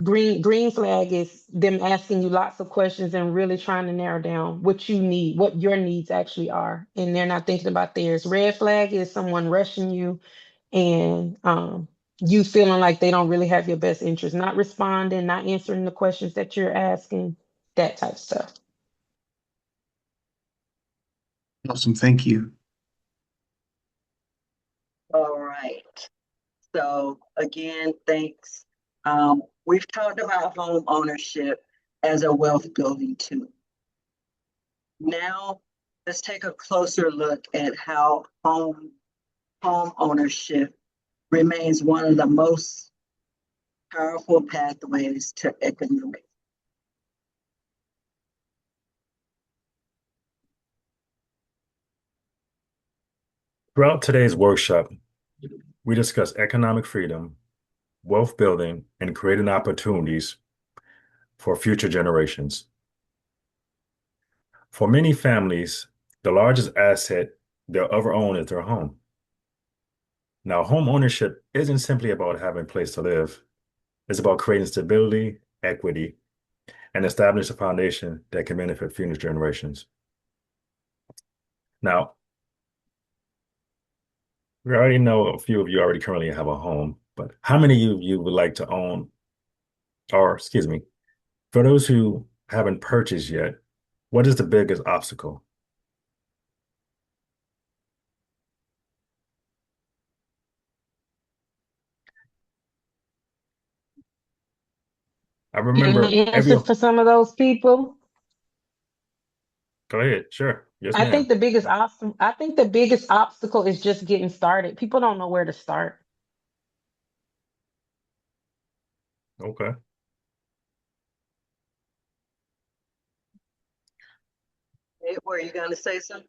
green flag is them asking you lots of questions and really trying to narrow down what you need, what your needs actually are, and they're not thinking about theirs. Red flag is someone rushing you and you feeling like they don't really have your best interest, not responding, not answering the questions that you're asking, that type of stuff. Awesome. Thank you. All right. So again, thanks. We've talked about home ownership as a wealth building tool. Now, let's take a closer look at how home ownership remains one of the most powerful pathways to economic. Throughout today's workshop, we discuss economic freedom, wealth building, and creating opportunities for future generations. For many families, the largest asset they'll ever own is their home. Now, home ownership isn't simply about having a place to live. It's about creating stability, equity, and establish a foundation that can benefit future generations. Now, we already know a few of you already currently have a home, but how many of you would like to own, or excuse me, for those who haven't purchased yet, what is the biggest obstacle? I Can I remember answer for some of those people? go ahead, sure. Yes, I ma'am. think the biggest obstacle is just getting started. People don't know where to start. Okay. Were you going to say something?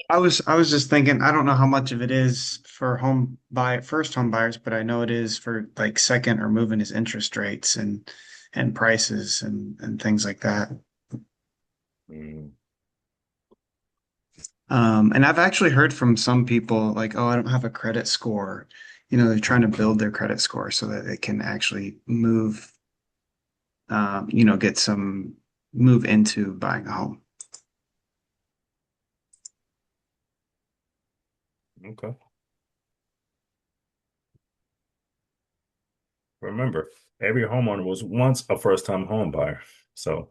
I was just thinking, I don't know how much of it is for first home buyers, but I know it is for like second or moving is interest rates and prices and things like that. Mm, And I've actually heard from some people like, oh, I don't have a credit score. They're trying to build their credit score so that they can actually get move into buying a home. okay. Remember, every homeowner was once a first-time home buyer. So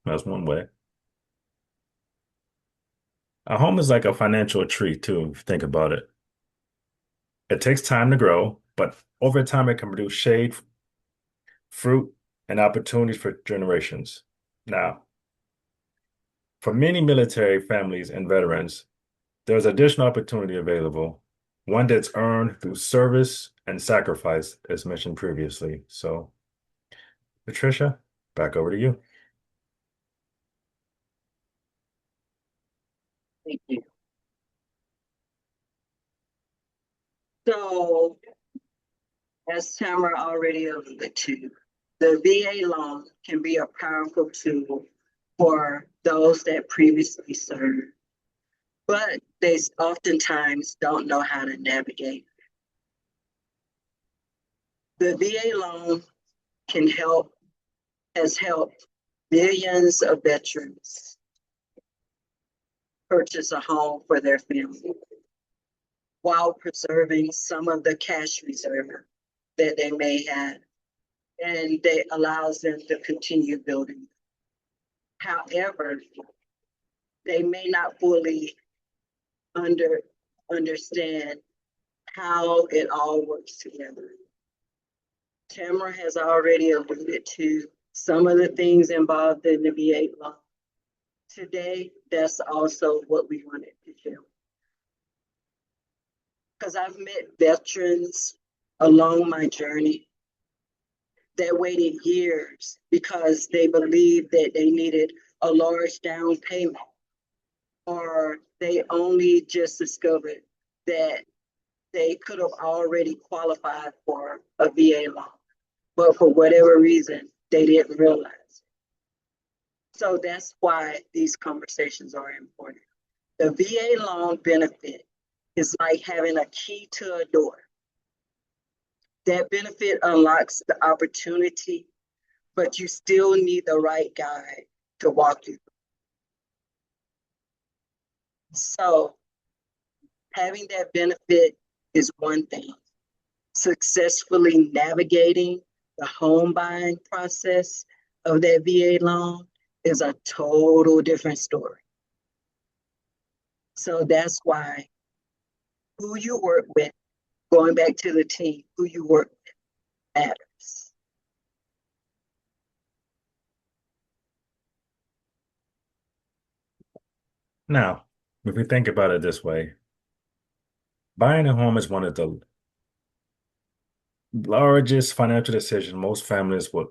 That's one way. A home is like a financial tree too, if you think about it. It takes time to grow, but over time it can produce shade, fruit, and opportunities for generations. Now, for many military families and veterans, there's additional opportunity available, one that's earned through service and sacrifice, as mentioned previously. So, Patricia, back over to you. Thank you. So, as Tamara already alluded to, the VA loan can be a powerful tool for those that previously served, but they oftentimes don't know how to navigate. The VA loan has helped millions of veterans purchase a home for their family while preserving some of the cash reserve that they may have, and it allows them to continue building. However, they may not fully understand how it all works together. Tamara has already alluded to some of the things involved in the VA law. Today, that's also what we wanted to do. Because I've met veterans along my journey that waited years because they believed that they needed a large down payment, or they only just discovered that they could have already qualified for a VA loan, but for whatever reason, they didn't realize. So that's why these conversations are important. The VA loan benefit is like having a key to a door. That benefit unlocks the opportunity, but you still need the right guide to walk you through. So having that benefit is one thing. Successfully navigating the home buying process of that VA loan is a total different story. So that's why who you work with, going back to the team, who you work with matters. Now, if we think about it this way, buying a home is one of the largest financial decisions most families would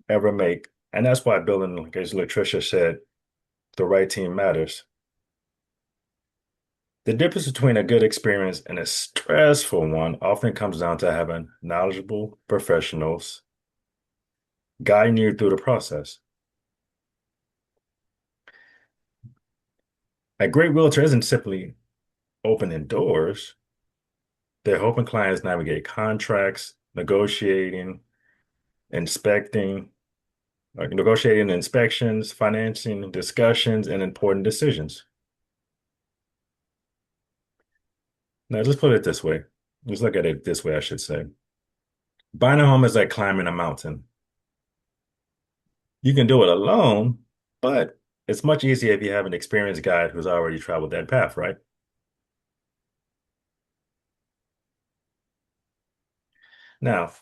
ever make. And that's why building, like as Latricia said, the right team matters. The difference between a good experience and a stressful one often comes down to having knowledgeable professionals guiding you through the process. A great realtor isn't simply opening doors, they're helping clients navigate contracts, inspecting, negotiating inspections, financing discussions, and important decisions. Now, let's put it this way. Let's look at it this way, I should say. Buying a home is like climbing a mountain. You can do it alone, but it's much easier if you have an experienced guide who's already traveled that path, right? Now,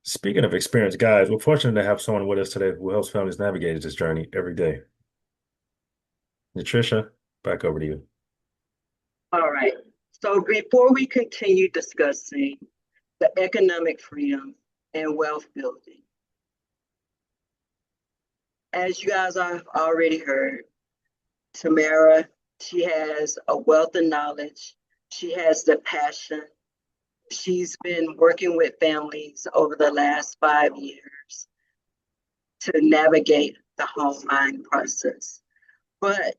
speaking of experienced guides, we're fortunate to have someone with us today who helps families navigate this journey every day. Latricia, back over to you. All right. So before we continue discussing the economic freedom and wealth building, as you guys have already heard, Tamara, she has a wealth of knowledge. She has the passion. She's been working with families over the last 5 years to navigate the home buying process. But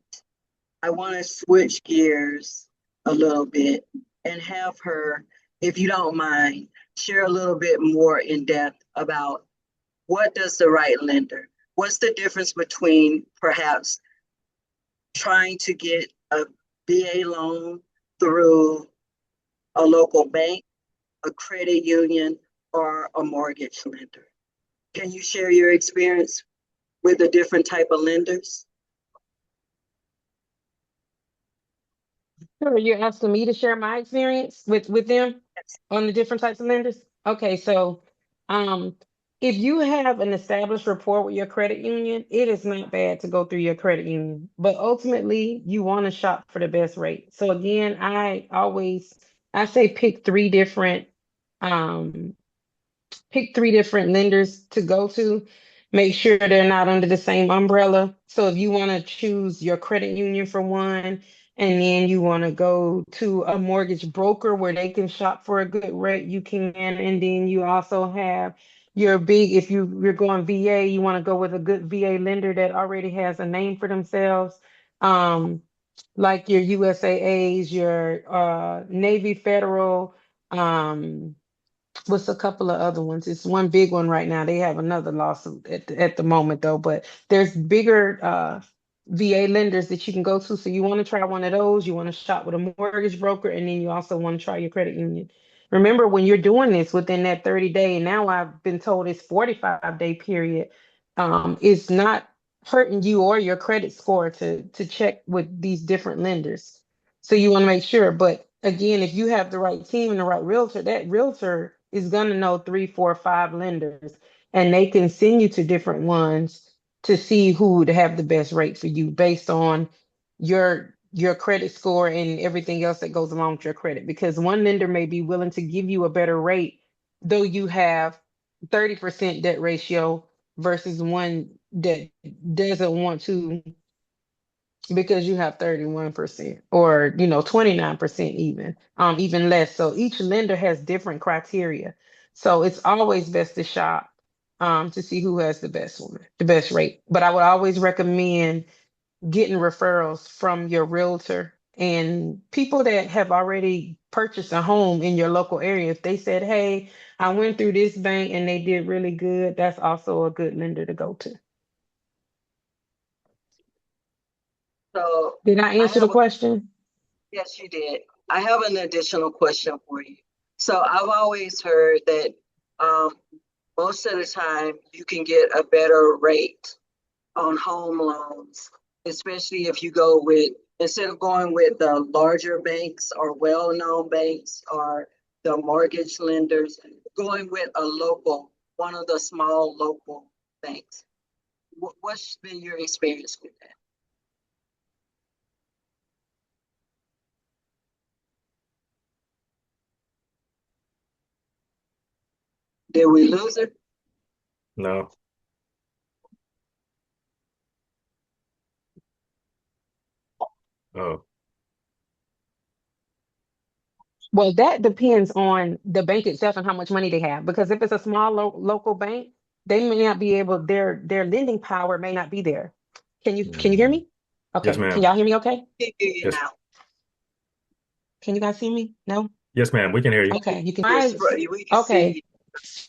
I want to switch gears a little bit and have her, if you don't mind, share a little bit more in depth about what does the right lender, what's the difference between perhaps trying to get a VA loan through a local bank, a credit union, or a mortgage lender. Can you share your experience with the different type of lenders? Sure, you're asking me to share my experience with them on the different types of lenders? Okay, so um if you have an established rapport with your credit union, it is not bad to go through your credit union, but ultimately you want to shop for the best rate. So again, I say um pick three different lenders to go to. Make sure they're not under the same umbrella. So if you want to choose your credit union for one, and then you want to go to a mortgage broker where they can shop for a good rate, you can. And then you also have your big, if you're going VA, you want to go with a good VA lender that already has a name for themselves. Um, like your USAAs, your Navy Federal, what's a couple of other ones? It's one big one right now. They have another lawsuit at the moment though, but there's bigger VA lenders that you can go to. So you want to try one of those, you want to shop with a mortgage broker, and then you also want to try your credit union. Remember, when you're doing this within that 30-day, and now I've been told it's 45-day period, it's not hurting you or your credit score to check with these different lenders. So you want to make sure. But again, if you have the right team and the right realtor, that realtor is going to know three, four, five lenders, and they can send you to different ones to see who would have the best rate for you based on your credit score and everything else that goes along with your credit. Because one lender may be willing to give you a better rate, though you have 30% debt ratio versus one that doesn't want to because you have 31% or 29% even less. So each lender has different criteria. So it's always best to shop to see who has the best one, the best rate. But I would always recommend getting referrals from your realtor and people that have already purchased a home in your local area. If they said, "Hey, I went through this bank and they did really good," that's also a good lender to go to. So Did I I answer the have a, question? yes, you did. I have an additional question for you. So I've always heard that um, most of the time you can get a better rate on home loans, especially if you go with, instead of going with the larger banks or well-known banks or the mortgage lenders, going with a local, one of the small local banks. What's been your experience with that? Did we lose it? No. Oh. Well, that depends on the bank itself and how much money they have. Because if it's a small local bank, they may not be able, their lending power may not be there. Can you hear Mhm. me? Yes, Okay. Can ma'am. y'all hear me okay? I hear you Yes. now. Can you guys see me? No? Yes, ma'am. We can hear you. Okay, you can. We can Okay. see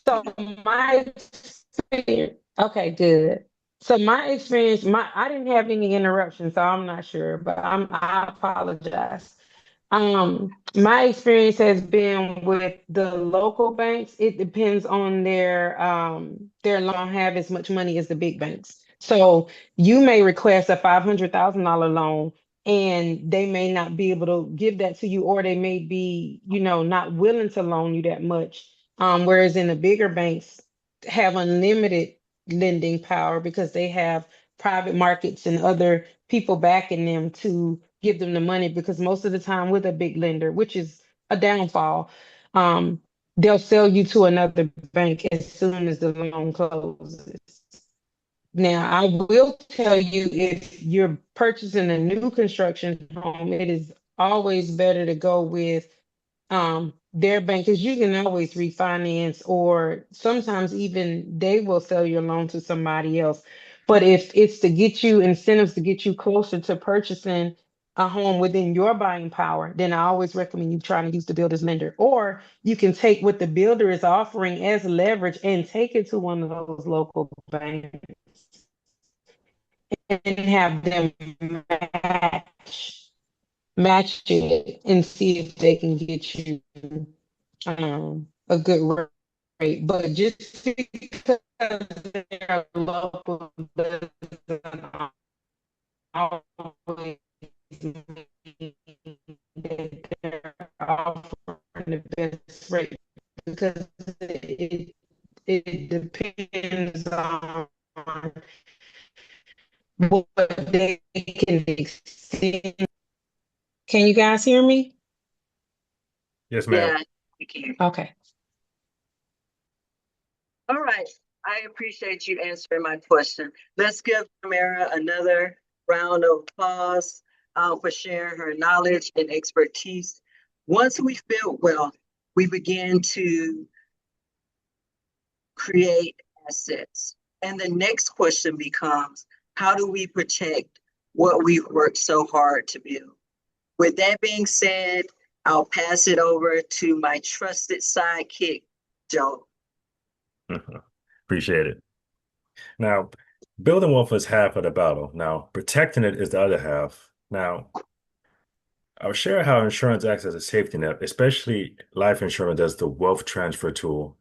So my experience, okay, good. So my experience, I didn't have any interruptions, so I'm not sure, but I apologize. My experience has been with the local banks. It depends on their loan have as much money as the big banks. So you may request a $500,000 loan and they may not be able to give that to you, or they may be, not willing to loan you that much. Whereas in the bigger banks have unlimited lending power because they have private markets and other people backing them to give them the money, because most of the time with a big lender, which is a downfall, um, they'll sell you to another bank as soon as the loan closes. Now, I will tell you, if you're purchasing a new construction home, it is always better to go with their bank, because you can always refinance, or sometimes even they will sell your loan to somebody else. But if it's to get you incentives to get you closer to purchasing a home within your buying power, then I always recommend you trying to use the builder's lender. Or you can take what the builder is offering as leverage and take it to one of those local banks and have them match it and see if they can get you a good rate. Right, but just because they're local doesn't always mean that they're offering the best rate because it depends on what they can extend. Can you guys hear me? Yes, ma'am. Yeah, thank you. Okay. All right. I appreciate you answering my question. Let's give Tamara another round of applause for sharing her knowledge and expertise. Once we build wealth, we begin to create assets. And the next question becomes, how do we protect what we've worked so hard to build? With that being said, I'll pass it over to my trusted sidekick, Joe. Appreciate it. Now, building wealth is half of the battle. Now, protecting it is the other half. Now, I'll share how insurance acts as a safety net, especially life insurance as the wealth transfer tool.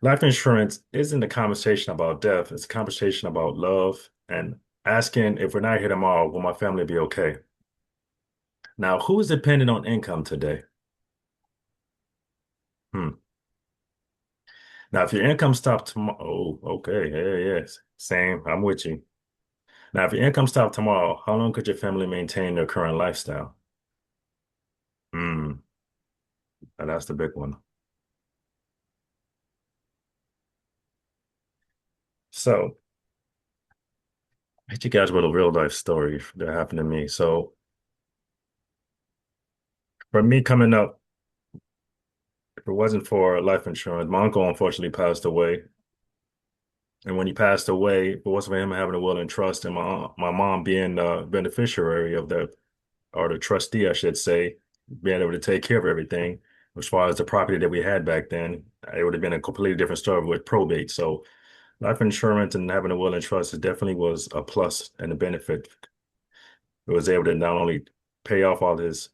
Life insurance isn't a conversation about death, it's a conversation about love and asking if we're not here tomorrow, will my family be okay? Now, who is dependent on income today? Hmm. Now, if your income stopped tomorrow, oh, okay, yeah, yes, same, I'm with you. Now, if your income stopped tomorrow, how long could your family maintain their current lifestyle? Hmm, now that's the big one. So, I hit you guys with a real life story that happened to me. So, for me coming up, if it wasn't for life insurance, my uncle unfortunately passed away. And when he passed away, if it wasn't for him having a will and trust and my mom being the beneficiary of that, or the trustee, I should say, being able to take care of everything, as far as the property that we had back then, it would have been a completely different story with probate. So life insurance and having a will and trust, it definitely was a plus and a benefit. It was able to not only pay off all his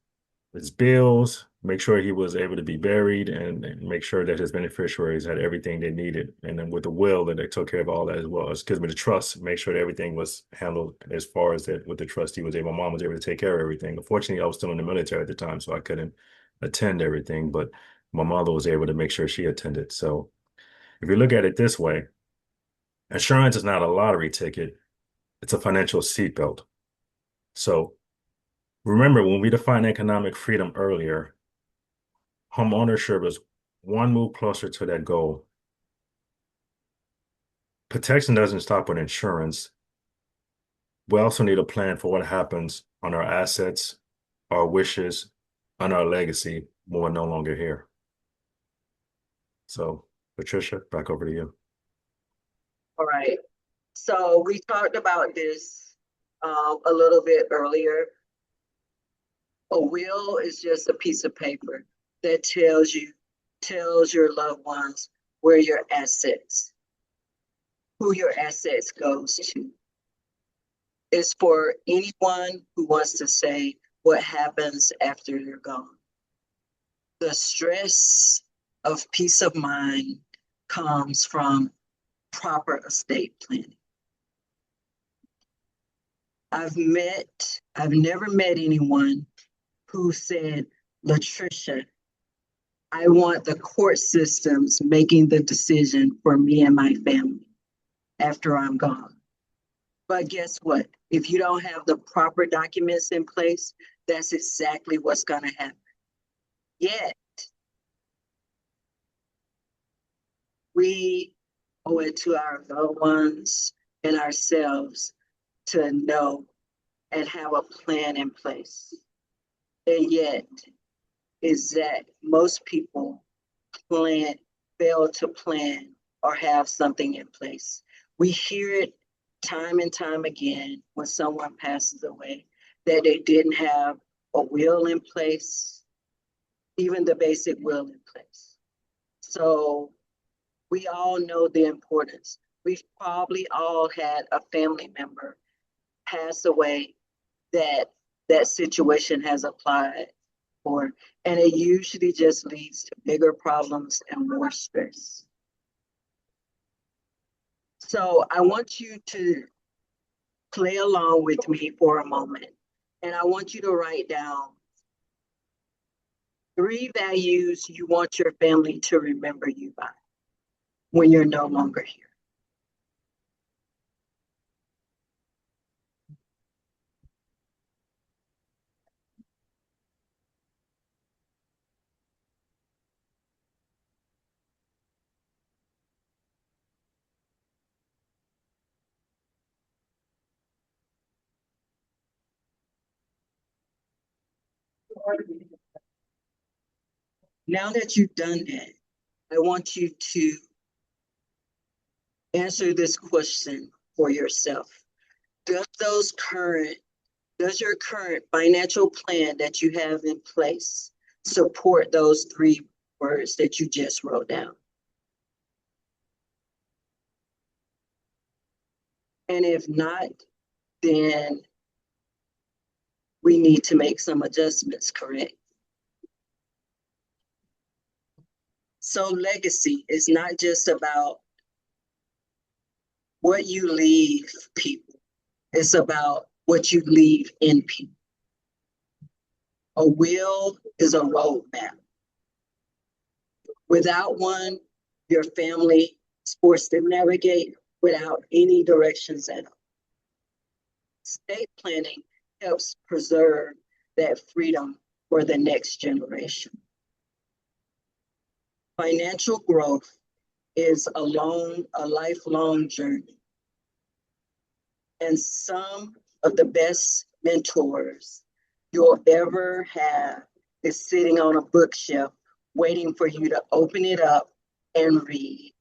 bills, make sure he was able to be buried, and make sure that his beneficiaries had everything they needed. And then with the will, that they took care of all that as well. It gives me the trust, make sure that everything was handled as far as that with the trustee was able. My mom was able to take care of everything. Unfortunately, I was still in the military at the time, so I couldn't attend everything, but my mother was able to make sure she attended. So if you look at it this way, insurance is not a lottery ticket, it's a financial seatbelt. So remember, when we defined economic freedom earlier, home ownership is one move closer to that goal. Protection doesn't stop with insurance. We also need a plan for what happens on our assets, our wishes, and our legacy when we're no longer here. So, Latricia, back over to you. All right. So we talked about this a little bit earlier. A will is just a piece of paper that tells your loved ones where your assets, who your assets goes to. It's for anyone who wants to say what happens after you're gone. The stress of peace of mind comes from proper estate planning. I've never met anyone who said, Latricia, I want the court systems making the decision for me and my family after I'm gone. But guess what? If you don't have the proper documents in place, that's exactly what's going to happen. Yet, we owe it to our loved ones and ourselves to know and have a plan in place. And yet, is that most people fail to plan or have something in place. We hear it time and time again when someone passes away that they didn't have a will in place, even the basic will in place. So we all know the importance. We've probably all had a family member pass away that situation has applied for, and it usually just leads to bigger problems and more stress. So I want you to play along with me for a moment, and I want you to write down 3 values you want your family to remember you by when you're no longer here. Now that you've done that, I want you to answer this question for yourself. Does your current financial plan that you have in place support those 3 words that you just wrote down? And if not, then we need to make some adjustments, correct? So legacy is not just about what you leave people. It's about what you leave in people. A will is a roadmap. Without one, your family is forced to navigate without any directions at all. Estate planning helps preserve that freedom for the next generation. Financial growth is a lifelong journey. And some of the best mentors you'll ever have is sitting on a bookshelf waiting for you to open it up and read.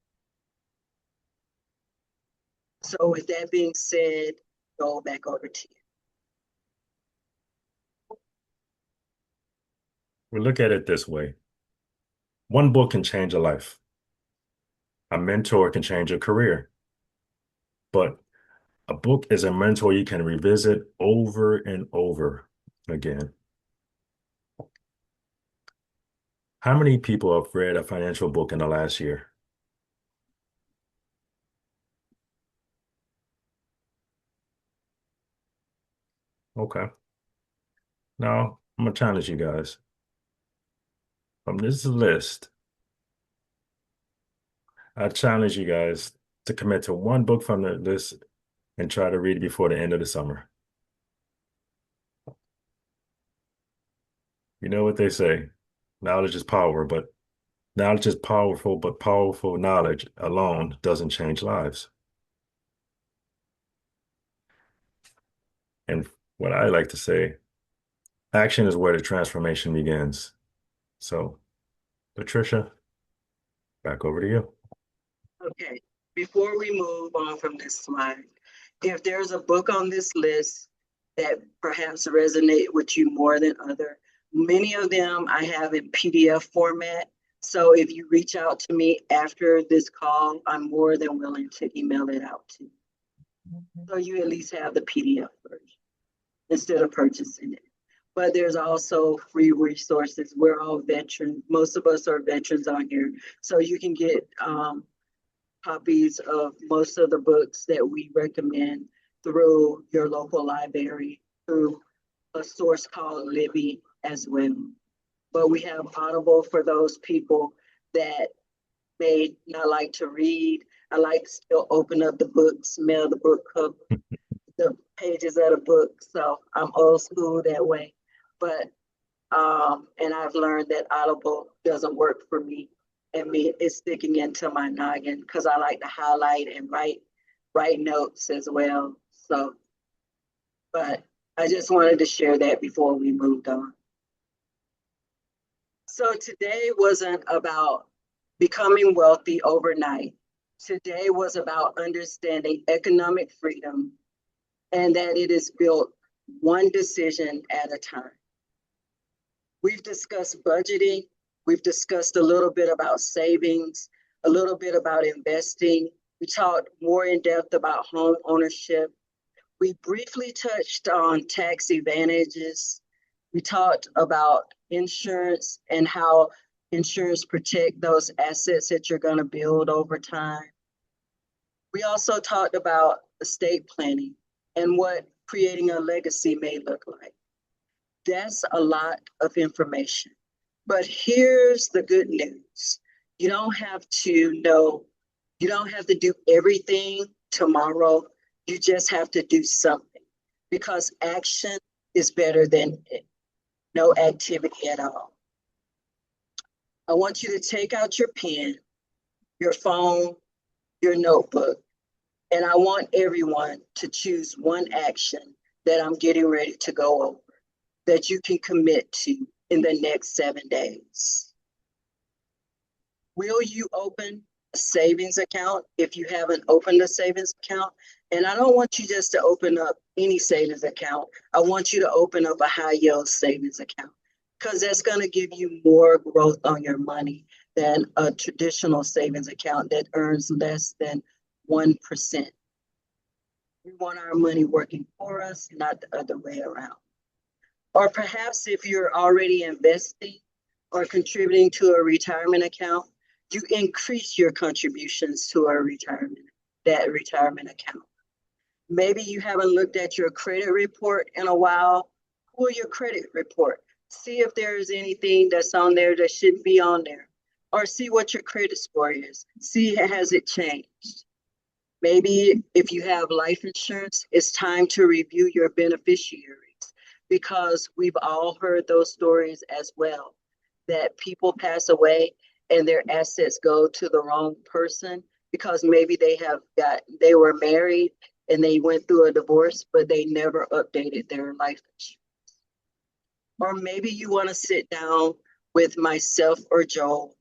So with that being said, go back over to you. We look at it this way. One book can change a life. A mentor can change a career. But a book is a mentor you can revisit over and over again. How many people have read a financial book in the last year? Okay. Now, I'm going to challenge you guys. From this list, I challenge you guys to commit to one book from the list and try to read it before the end of the summer. You know what they say, knowledge is power, but knowledge is powerful, but powerful knowledge alone doesn't change lives. And what I like to say, action is where the transformation begins. So, Latricia, back over to you. Okay, before we move on from this slide, if there's a book on this list that perhaps resonate with you more than other, many of them I have in PDF format. So if you reach out to me after this call, I'm more than willing to email it out to you. So you at least have the PDF version instead of purchasing it. But there's also free resources. We're all veterans. Most of us are veterans on here. So you can get copies of most of the books that we recommend through your local library, through a source called Libby as well. But we have Audible for those people that may not like to read. I like to still open up the book, smell the book cover, the pages of the book. So I'm old school that way. But and I've learned that Audible doesn't work for me. And me, it's sticking into my noggin because I like to highlight and write notes as well. So, but I just wanted to share that before we moved on. So today wasn't about becoming wealthy overnight. Today was about understanding economic freedom and that it is built one decision at a time. We've discussed budgeting. We've discussed a little bit about savings, a little bit about investing. We talked more in depth about home ownership. We briefly touched on tax advantages. We talked about insurance and how insurance protect those assets that you're going to build over time. We also talked about estate planning and what creating a legacy may look like. That's a lot of information. But here's the good news. You don't have to do everything tomorrow. You just have to do something, because action is better than no activity at all. I want you to take out your pen, your phone, your notebook, and I want everyone to choose one action that I'm getting ready to go over that you can commit to in the next 7 days. Will you open a savings account if you haven't opened a savings account? And I don't want you just to open up any savings account. I want you to open up a high yield savings account, because that's going to give you more growth on your money than a traditional savings account that earns less than 1%. We want our money working for us, not the other way around. Or perhaps if you're already investing or contributing to a retirement account, you increase your contributions to that retirement account. Maybe you haven't looked at your credit report in a while. Pull your credit report. See if there's anything that's on there that shouldn't be on there. Or see what your credit score is. See, has it changed? Maybe if you have life insurance, it's time to review your beneficiaries, because we've all heard those stories as well, that people pass away and their assets go to the wrong person because maybe they were married and they went through a divorce, but they never updated their life insurance. Or maybe you want to sit down with myself or Joel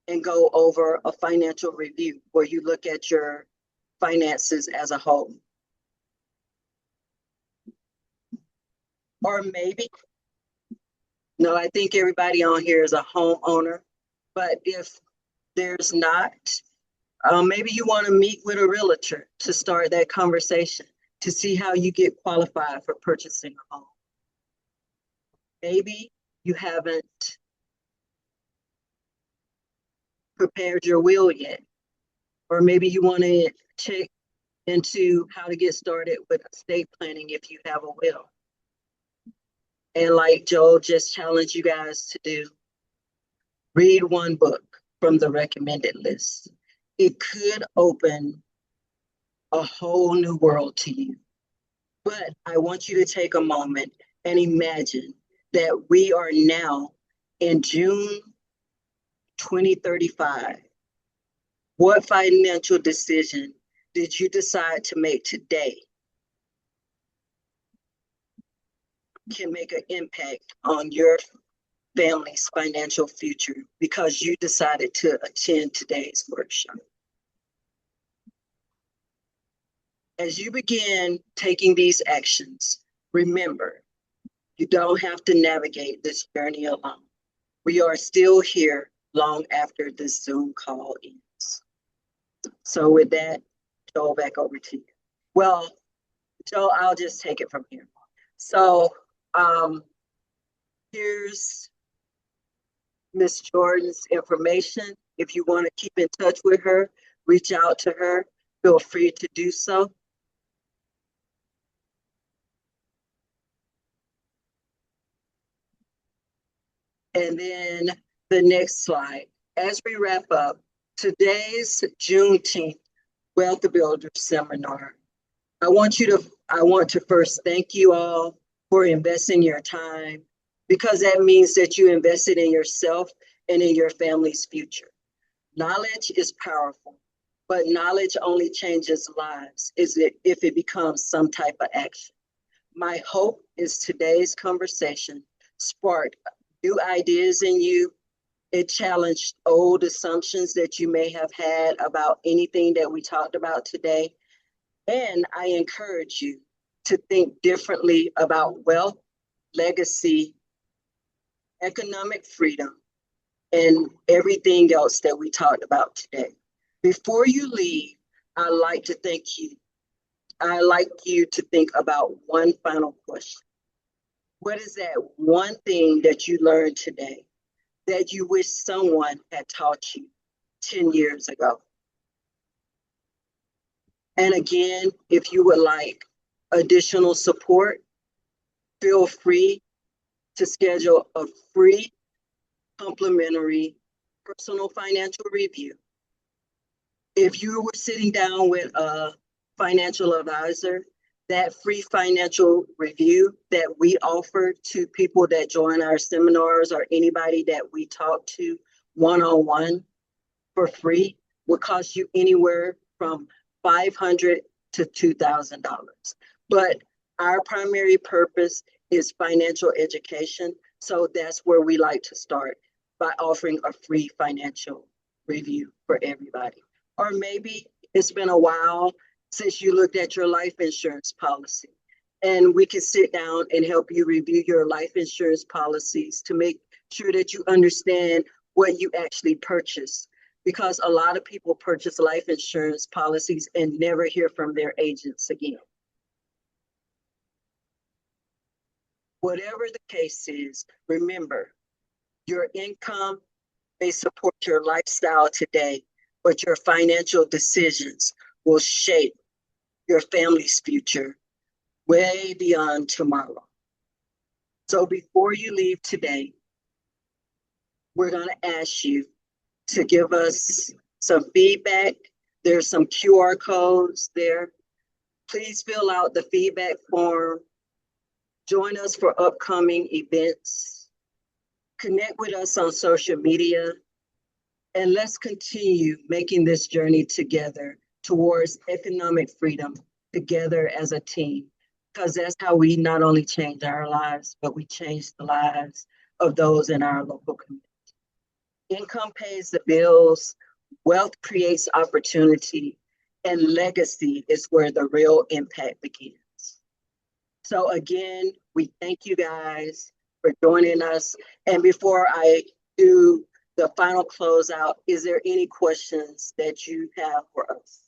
and go over a financial review where you look at your finances as a whole. Or maybe, no, I think everybody on here is a homeowner, but if there's not, maybe you want to meet with a realtor to start that conversation to see how you get qualified for purchasing a home. Maybe you haven't prepared your will yet, or maybe you want to check into how to get started with estate planning if you have a will. And like Joel just challenged you guys to do, read one book from the recommended list. It could open a whole new world to you. But I want you to take a moment and imagine that we are now in June 2035. What financial decision did you decide to make today can make an impact on your family's financial future because you decided to attend today's workshop? As you begin taking these actions, remember, you don't have to navigate this journey alone. We are still here long after this Zoom call ends. So with that, Joel, back over to you. Well, Joel, I'll just take it from here. So here's Miss Jordan's information. If you want to keep in touch with her, reach out to her, feel free to do so. And then the next slide. As we wrap up today's Juneteenth Wealth Builder Seminar, I want to first thank you all for investing your time, because that means that you invested in yourself and in your family's future. Knowledge is powerful, but knowledge only changes lives if it becomes some type of action. My hope is today's conversation sparked new ideas in you. It challenged old assumptions that you may have had about anything that we talked about today. And I encourage you to think differently about wealth, legacy, economic freedom, and everything else that we talked about today. Before you leave, I'd like to thank you. I'd like you to think about one final question. What is that one thing that you learned today that you wish someone had taught you 10 years ago? And again, if you would like additional support, feel free to schedule a free complimentary personal financial review. If you were sitting down with a financial advisor, that free financial review that we offer to people that join our seminars or anybody that we talk to one-on-one for free would cost you anywhere from $500 to $2,000. But our primary purpose is financial education. So that's where we like to start, by offering a free financial review for everybody. Or maybe it's been a while since you looked at your life insurance policy, and we can sit down and help you review your life insurance policies to make sure that you understand what you actually purchased. Because a lot of people purchase life insurance policies and never hear from their agents again. Whatever the case is, remember, your income may support your lifestyle today, but your financial decisions will shape your family's future way beyond tomorrow. So before you leave today, we're going to ask you to give us some feedback. There's some QR codes there. Please fill out the feedback form. Join us for upcoming events. Connect with us on social media. And let's continue making this journey together towards economic freedom together as a team, because that's how we not only change our lives, but we change the lives of those in our local community. Income pays the bills, wealth creates opportunity, and legacy is where the real impact begins. So again, we thank you guys for joining us. And before I do the final closeout, is there any questions that you have for us?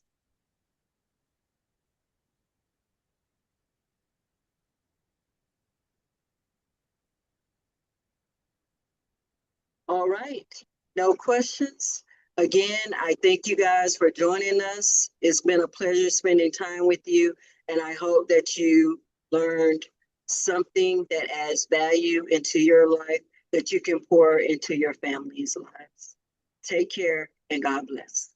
All right, no questions. Again, I thank you guys for joining us. It's been a pleasure spending time with you, and I hope that you learned something that adds value into your life that you can pour into your family's lives. Take care and God bless.